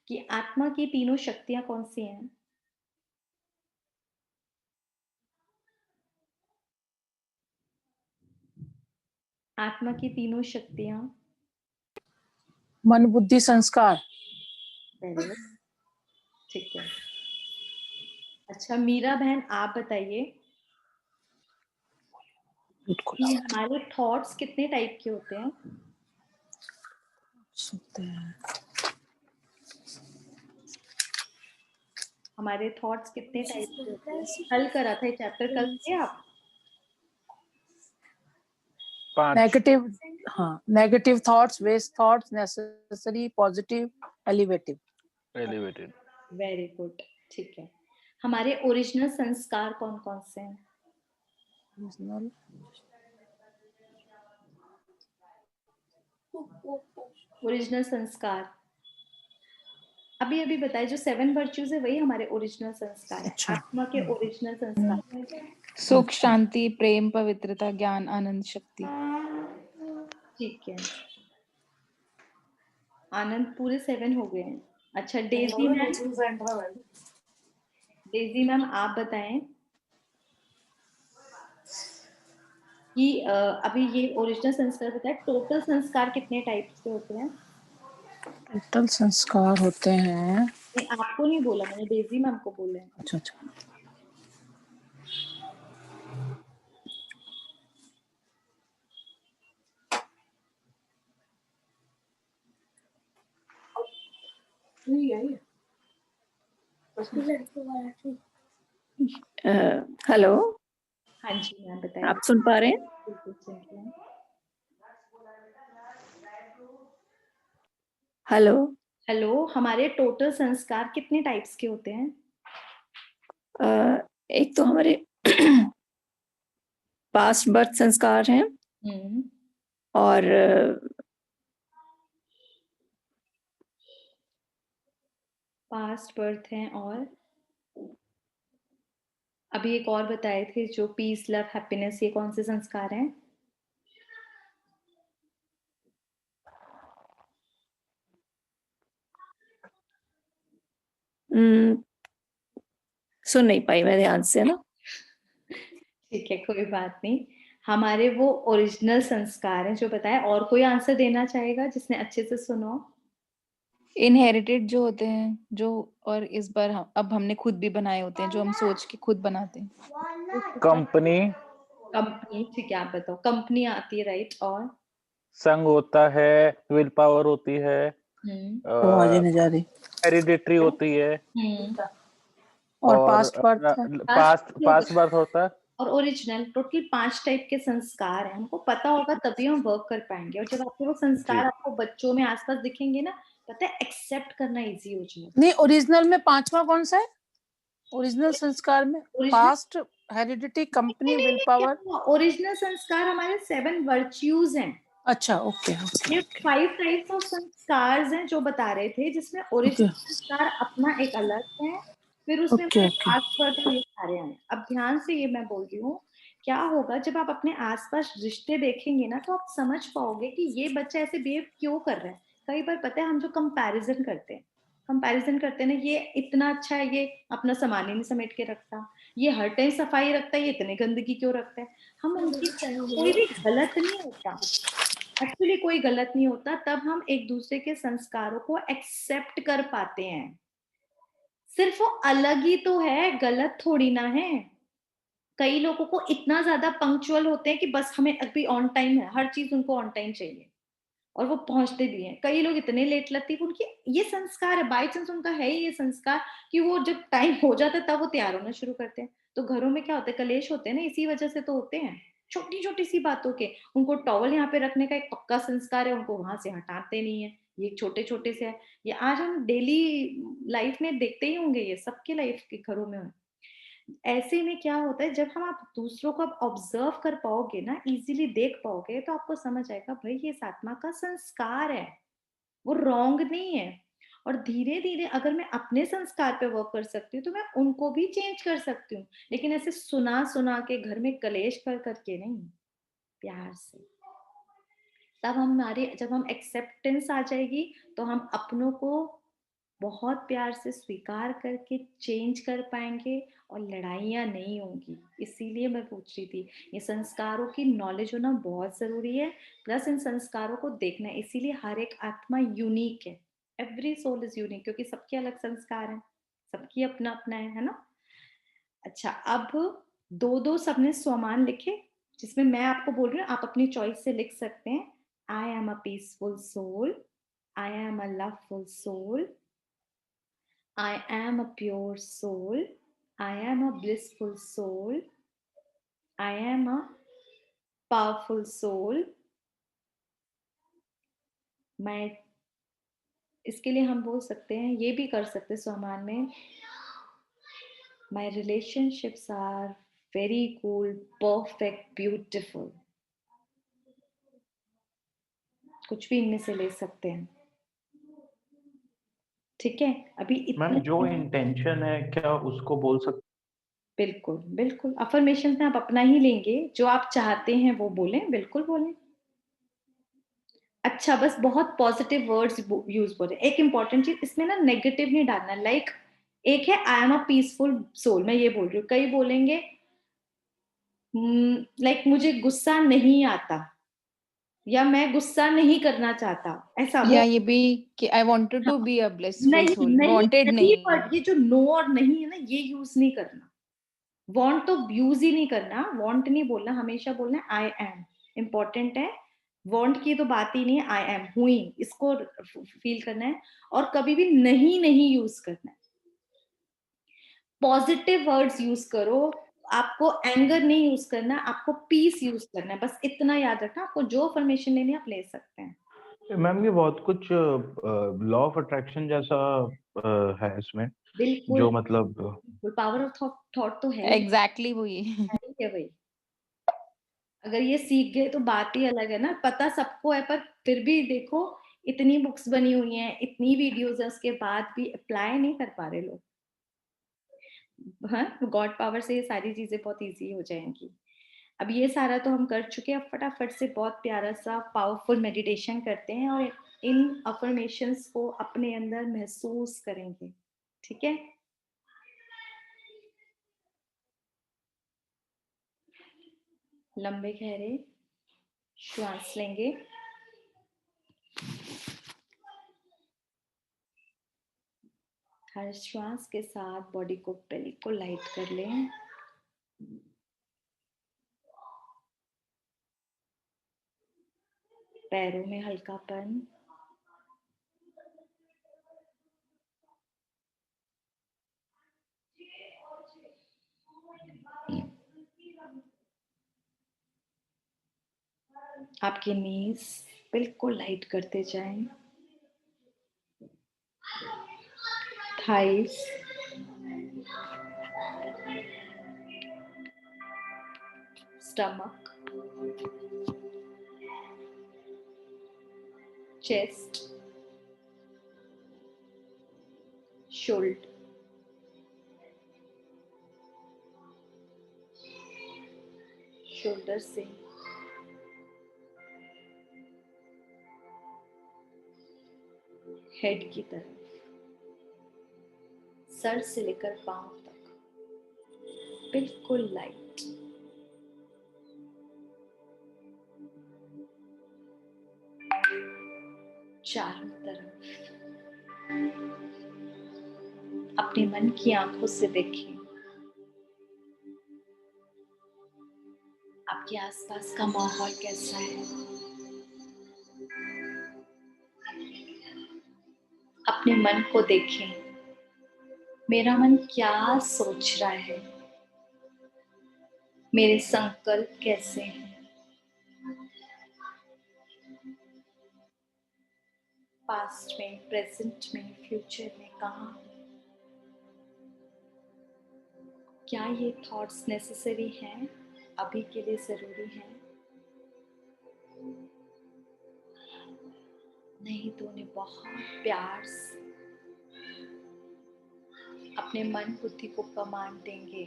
कि आत्मा की तीनों शक्तियां कौन सी हैं? आत्मा की तीनों शक्तियां। मन बुद्धि संस्कार। वेरी गुड, ठीक है। अच्छा मीरा बहन, आप बताइए कि हमारे थॉट्स कितने टाइप के होते हैं? हमारे थॉट्स कितने टाइप के होते हैं? कल करा था ये चैप्टर, कल किए आप? 5। नेगेटिव, हाँ, negative thoughts, waste thoughts, necessary, positive, elevated. Very good, ठीक है। हमारे ओरिजिनल संस्कार कौन कौन से हैं? ओरिजिनल संस्कार अभी अभी बताए, जो 7 वर्च्यूज है वही हमारे ओरिजिनल संस्कार है। अच्छा। आत्मा के ओरिजिनल संस्कार। सुख, शांति, प्रेम, पवित्रता, ज्ञान, आनंद, शक्ति। ठीक है, आनंद पूरे 7 हो गए हैं। अच्छा डेजी मैम, डेजी मैम आप बताएं कि अभी ये ओरिजिनल संस्कार बताए, टोटल संस्कार कितने टाइप्स के होते हैं? टोटल संस्कार होते हैं, नहीं, आपको नहीं बोला मैंने, डेजी मैम को बोला है। अच्छा अच्छा, हेलो, हाँ जी मैम बताइए। आप सुन पा रहे हैं? बिल्कुल सुन रही हूँ। हेलो। हेलो, हमारे टोटल संस्कार कितने टाइप्स के होते हैं? एक तो हमारे पास्ट बर्थ संस्कार हैं, और पास्ट बर्थ हैं, और अभी एक और बताए थे जो पीस, लव, हैप्पीनेस, ये कौन से संस्कार हैं? सुन नहीं पाई मैं ध्यान से ना। ठीक है, कोई बात नहीं। हमारे वो ओरिजिनल संस्कार हैं जो बताए। और कोई आंसर देना चाहेगा जिसने अच्छे से सुनो? इनहेरिटेड जो होते हैं, जो, और इस बार अब हमने खुद भी बनाए होते हैं, जो हम सोच के खुद बनाते हैं। कंपनी, कंपनी, ठीक है आप बताओ। कंपनी आती है, राइट। और संग होता है, विल पावर होती है, आवाज नहीं जा रही, हेरिडिटरी होती है, और पास्ट बर्थ है, पास्ट बर्थ होता है, और ओरिजिनल। टोटल 5 टाइप के संस्कार हैं। हमको पता होगा तभी हम वर्क कर पाएंगे। और जब आपके वो संस्कार आपको बच्चों में आसपास दिखेंगे ना, पता है एक्सेप्ट करना इजी हो जाएगा। नहीं, ओरिजिनल में 5वां कौन सा है? ओरिजिनल संस्कार में past, heredity, company, will power. Original संस्कार हमारे 7 वर्च्यूज हैं। अच्छा, ओके ये ओके 5 टाइप्स ऑफ संस्कार हैं जो बता रहे थे, जिसमें ओरिजिनल संस्कार अपना एक अलग है, फिर उसमें ओके। पास्ट बर्थ और ये सारे हैं। अब ध्यान से ये मैं बोल रही हूँ क्या होगा जब आप अपने आसपास रिश्ते देखेंगे ना, तो आप समझ पाओगे कि ये बच्चा ऐसे बिहेव क्यों कर रहा है। कई बार पता है हम जो कंपैरिजन करते हैं ना, ये इतना अच्छा है, ये अपना सामान ही नहीं समेट के रखता, ये हर टाइम सफाई रखता है, ये इतनी गंदगी क्यों रखता है। हम उनकी कोई भी गलत नहीं होता, एक्चुअली कोई गलत नहीं होता, तब हम एक दूसरे के संस्कारों को एक्सेप्ट कर पाते हैं। सिर्फ वो अलग ही तो है, गलत थोड़ी ना है। कई लोगों को इतना ज्यादा पंक्चुअल होते हैं कि बस हमें अभी ऑन टाइम है, हर चीज उनको ऑन टाइम चाहिए और वो पहुंचते भी हैं। कई लोग इतने लेट लतीफ, उनकी ये संस्कार है, बाई चांस उनका है ही ये संस्कार कि वो जब टाइम हो जाता है तब वो तैयार होना शुरू करते हैं। तो घरों में क्या होता है, कलेश होते हैं ना, इसी वजह से तो होते हैं, छोटी छोटी सी बातों के। उनको टॉवल यहाँ पे रखने का एक पक्का संस्कार है, उनको वहां से हटाते नहीं है, ये छोटे छोटे से है। ये आज हम डेली लाइफ में देखते ही होंगे, ये सबके लाइफ के घरों में। ऐसे में क्या होता है, जब हम आप दूसरों को ऑब्जर्व कर पाओगे ना, इजीली देख पाओगे, तो आपको समझ आएगा भाई ये इस आत्मा का संस्कार है, वो रॉन्ग नहीं है। और धीरे धीरे अगर मैं अपने संस्कार पे वर्क कर सकती हूँ तो मैं उनको भी चेंज कर सकती हूँ, लेकिन ऐसे सुना सुना के घर में कलेश कर करके नहीं, प्यार से। तब हमारे जब हम एक्सेप्टेंस आ जाएगी तो हम अपनों को बहुत प्यार से स्वीकार करके चेंज कर पाएंगे और लड़ाइयाँ नहीं होंगी। इसीलिए मैं पूछ रही थी, ये संस्कारों की नॉलेज होना बहुत जरूरी है, प्लस इन संस्कारों को देखना है। इसीलिए हर एक आत्मा यूनिक है, एवरी सोल इज यूनिक, क्योंकि सबके अलग संस्कार हैं, सबकी अपना अपना है ना। अच्छा, अब दो दो सबने स्वमान लिखे, जिसमें मैं आपको बोल रही हूँ, आप अपनी चॉइस से लिख सकते हैं। I am a peaceful soul, I am a loveful soul, I am a pure soul, I am a blissful soul, I am a powerful soul। मैं इसके लिए हम बोल सकते हैं, ये भी कर सकते हैं स्वमान में, My relationships are very cool, perfect, beautiful। कुछ भी इनमें से ले सकते हैं, ठीक है। अभी मैम इतना जो इंटेंशन है क्या उसको बोल सकते? बिल्कुल बिल्कुल, अफर्मेशन में आप अपना ही लेंगे, जो आप चाहते हैं वो बोलें, बिल्कुल बोलें। अच्छा, बस बहुत पॉजिटिव वर्ड्स यूज हो रहे हैं। एक इंपॉर्टेंट चीज इसमें ना, नेगेटिव नहीं डालना। लाइक एक है I am a peaceful soul, मैं ये बोल रही हूँ, कई बोलेंगे लाइक मुझे गुस्सा नहीं आता, या मैं गुस्सा नहीं करना चाहता, ऐसा वो या ये भी कि आई वांटेड हाँ, टू बी अ ब्लिसफुल नहीं सोल, नहीं वांटेड नहीं, नहीं। वर्ड ये जो नो और नहीं है ना, ये यूज नहीं करना। वांट तो यूज ही नहीं करना, वांट नहीं बोलना, हमेशा बोलना है आई एम। इंपॉर्टेंट है, वांट की तो बात ही नहीं है, आई एम, हुई, इसको फील करना है। और कभी भी नहीं नहीं यूज करना है, पॉजिटिव वर्ड्स यूज करो। आपको एंगर नहीं यूज करना, आपको पीस यूज करना है, बस इतना याद रखना। आपको जो फॉर्मेशन लेनी है आप ले सकते हैं। मैम ये बहुत कुछ लॉ ऑफ अट्रैक्शन जैसा है इसमें, बिल्कुल, जो मतलब पावर ऑफ थॉट तो है ही, एग्जैक्टली वही। है भाई। अगर ये सीख गए तो बात ही अलग है ना। पता सबको है, पर फिर भी देखो, इतनी बुक्स बनी हुई हैं, इतनी वीडियोस है, उसके बाद भी अप्लाई नहीं कर पा रहे लोग। हाँ, गॉड पावर से ये सारी चीजें बहुत इजी हो जाएंगी। अब ये सारा तो हम कर चुके हैं, अब फटाफट से बहुत प्यारा सा पावरफुल मेडिटेशन करते हैं और इन अफर्मेशंस को अपने अंदर महसूस करेंगे, ठीक है। लंबे गहरे श्वास लेंगे, हर श्वास के साथ बॉडी को बिल्कुल लाइट कर लें। पैरों में हल्कापन, आपके नीज बिल्कुल लाइट करते जाएं, thighs, stomach, chest, shoulder, shoulder से हेड की तरफ, सर से लेकर पांव तक बिल्कुल लाइट। चारों तरफ अपने मन की आंखों से देखें आपके आसपास का माहौल कैसा है। अपने मन को देखें, मेरा मन क्या सोच रहा है, मेरे संकल्प कैसे हैं। पास्ट में, प्रेजेंट में, फ्यूचर में कहाँ हूँ? क्या ये थॉट्स नेसेसरी हैं, अभी के लिए जरूरी हैं? नहीं तो उन्हें बहुत प्यार से अपने मन बुद्धि को कमांड देंगे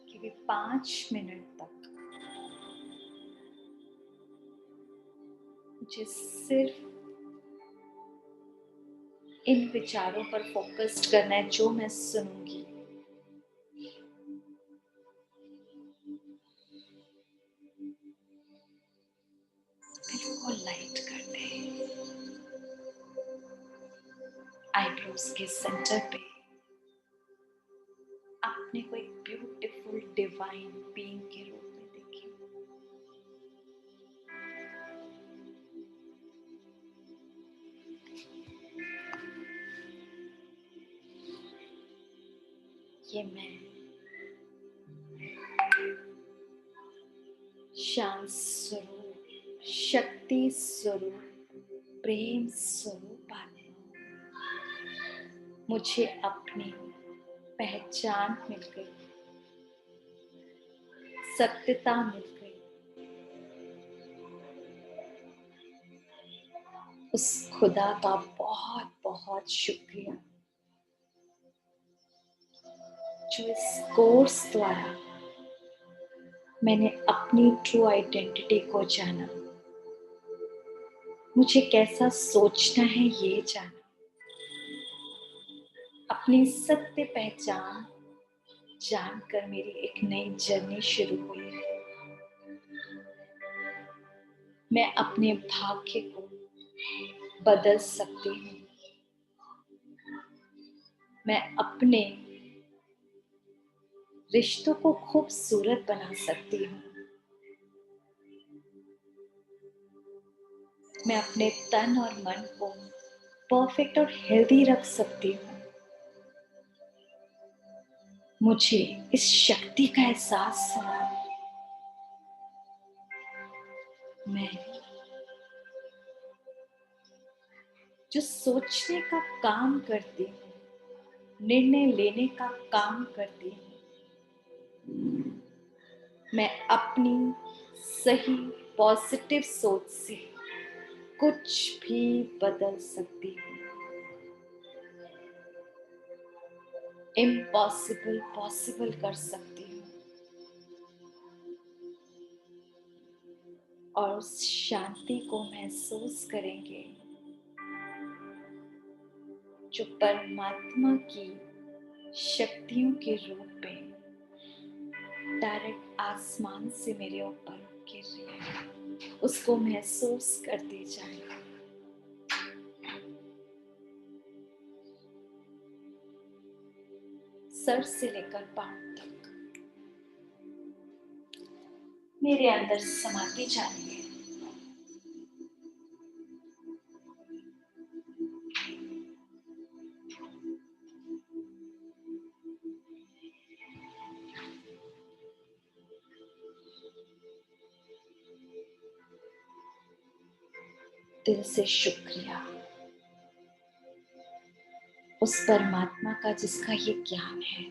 कि वे 5 मिनट तक मुझे सिर्फ इन विचारों पर फोकस्ड करना है जो मैं सुनूंगी। बिल्कुल लाइट कर दे। आईब्रोज के सेंटर पे अपने को एक ब्यूटीफुल डिवाइन बीइंग के रूप में देखिए। ये मैं शांत स्वरूप, शक्ति स्वरूप, प्रेम स्वरूप आत्मा, मुझे अपनी पहचान मिल गई, सत्यता मिल गई। उस खुदा का बहुत बहुत शुक्रिया जो इस कोर्स द्वारा मैंने अपनी ट्रू आइडेंटिटी को जाना, मुझे कैसा सोचना है ये जाना, अपनी सत्य पहचान जानकर मेरी एक नई जर्नी शुरू हुई है। मैं अपने भाग्य को बदल सकती हूँ। मैं अपने रिश्तों को खूबसूरत बना सकती हूँ। मैं अपने तन और मन को परफेक्ट और हेल्दी रख सकती हूँ। मुझे इस शक्ति का एहसास हुआ। मैं जो सोचने का काम करती हूँ, निर्णय लेने का काम करती हूँ, मैं अपनी सही पॉजिटिव सोच से कुछ भी बदल सकती हूँ। इम्पॉसिबल पॉसिबल कर सकती हूँ। और उस शांति को महसूस करेंगे जो परमात्मा की शक्तियों के रूप में डायरेक्ट आसमान से मेरे ऊपर गिर रही है। उसको महसूस करते जाएं। सर से लेकर पांव तक मेरे अंदर समाते जाइए। दिल से शुक्रिया उस परमात्मा का जिसका ये ज्ञान है।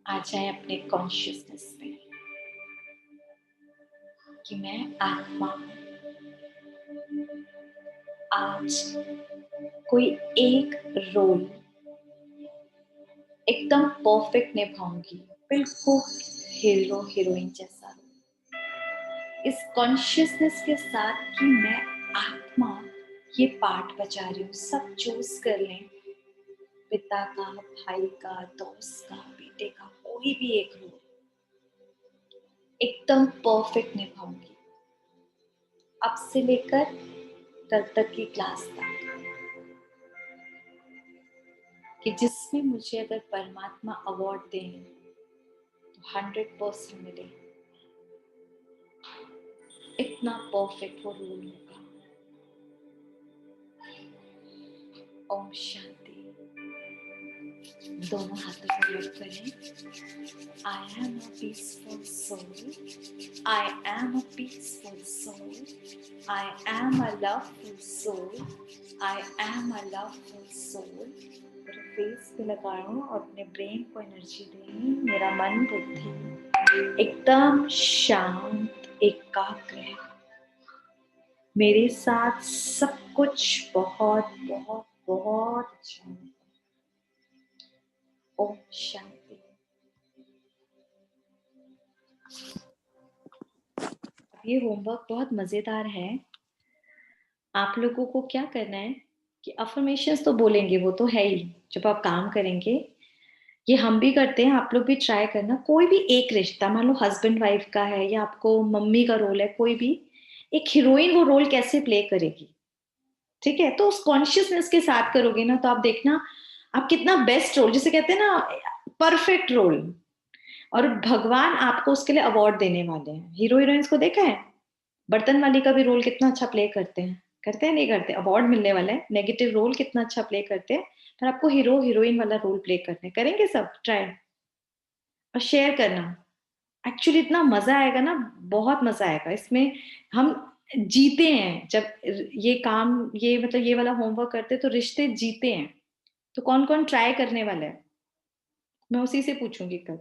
आ जाए अपने कॉन्शियसनेस पे कि मैं आत्मा हूं। आज कोई एक रोल एकदम परफेक्ट निभाऊंगी, बिल्कुल हीरो हीरोइन जैसा, इस कॉन्शियसनेस के साथ कि मैं आत्मा ये पार्ट बजा रही हूँ। सब चूज कर लें, पिता का, भाई का, दोस्त का, बेटे का, कोई भी एक रोल एकदम परफेक्ट निभाऊंगी, अब से लेकर कल तक की क्लास तक, कि जिसमें मुझे अगर परमात्मा अवार्ड दें तो 100% मिले। इतना परफेक्ट वो रोल होगा। ओम शांति। दोनों हाथों को लिफ्ट करें। I am a peaceful soul. I am a peaceful soul. I am a loveful soul. I am a loveful soul. मेरे फेस पे लगाओ और अपने ब्रेन को एनर्जी दें। मेरा मन बुद्धि एकदम शांत, एकाग्र है। मेरे साथ सब कुछ बहुत बहुत बहुत अच्छा है। ओम शांति। ये होमवर्क बहुत मजेदार है। आप लोगों को क्या करना है कि अफर्मेशंस तो बोलेंगे, वो तो है ही जब आप काम करेंगे। ये हम भी करते हैं, आप लोग भी ट्राई करना। कोई भी एक रिश्ता, मान लो हस्बैंड वाइफ का है या आपको मम्मी का रोल है, कोई भी एक हीरोइन वो रोल कैसे प्ले करेगी, ठीक है? तो उस कॉन्शियसनेस के साथ करोगे ना, तो आप देखना आप कितना बेस्ट रोल, जिसे कहते हैं ना परफेक्ट रोल, और भगवान आपको उसके लिए अवार्ड देने वाले हैं। हीरो हीरोइंस को देखा है, बर्तन वाली का भी रोल कितना अच्छा प्ले करते हैं, करते हैं नहीं करते? अवार्ड मिलने वाला है। नेगेटिव रोल कितना अच्छा प्ले करते हैं, पर आपको हीरो हीरोइन वाला रोल प्ले करना है। करेंगे सब ट्राई और शेयर करना। एक्चुअली इतना मजा आएगा ना, बहुत मजा आएगा इसमें। हम जीते हैं जब ये काम, ये मतलब ये वाला होमवर्क करते तो रिश्ते जीते हैं। तो कौन कौन ट्राई करने वाला है, मैं उसी से पूछूंगी कल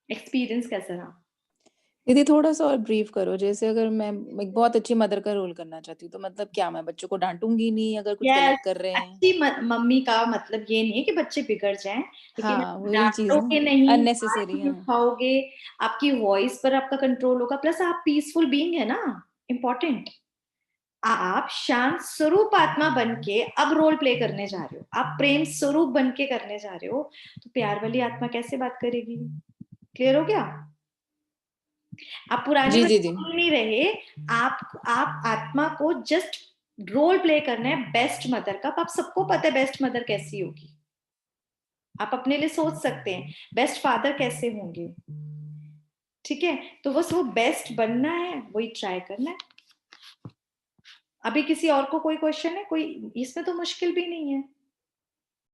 एक्सपीरियंस कैसा रहा। दीदी थोड़ा सा और ब्रीफ करो। जैसे अगर मैं एक बहुत अच्छी मदर का रोल करना चाहती हूँ तो मतलब क्या मैं बच्चों को डांटूंगी नहीं अगर कुछ गलत कर रहे हैं? अच्छी मम्मी का मतलब ये नहीं है कि बच्चे बिगड़ जाएं, लेकिन हाँ, आप वही चीज डांटोगे ना, नहीं, हाथ अननेसेसरी। नहीं हाँ उठाओगे, आपकी वॉइस पर आपका कंट्रोल होगा, प्लस आप पीसफुल बीइंग है ना, इम्पोर्टेंट। आप शांत स्वरूप आत्मा बन के अब रोल प्ले करने जा रहे हो, आप प्रेम स्वरूप बन के करने जा रहे हो, तो प्यार वाली आत्मा कैसे बात करेगी? क्लियर हो गया? आप पुराने जी में जी जी। नहीं रहे। आप आत्मा को जस्ट रोल प्ले करना है बेस्ट मदर का। आप सबको पता है बेस्ट मदर कैसी होगी, आप अपने लिए सोच सकते हैं बेस्ट फादर कैसे होंगे, ठीक है? तो बस वो बेस्ट बनना है, वही ट्राई करना है। अभी किसी और को कोई क्वेश्चन है? कोई इसमें तो मुश्किल भी नहीं है।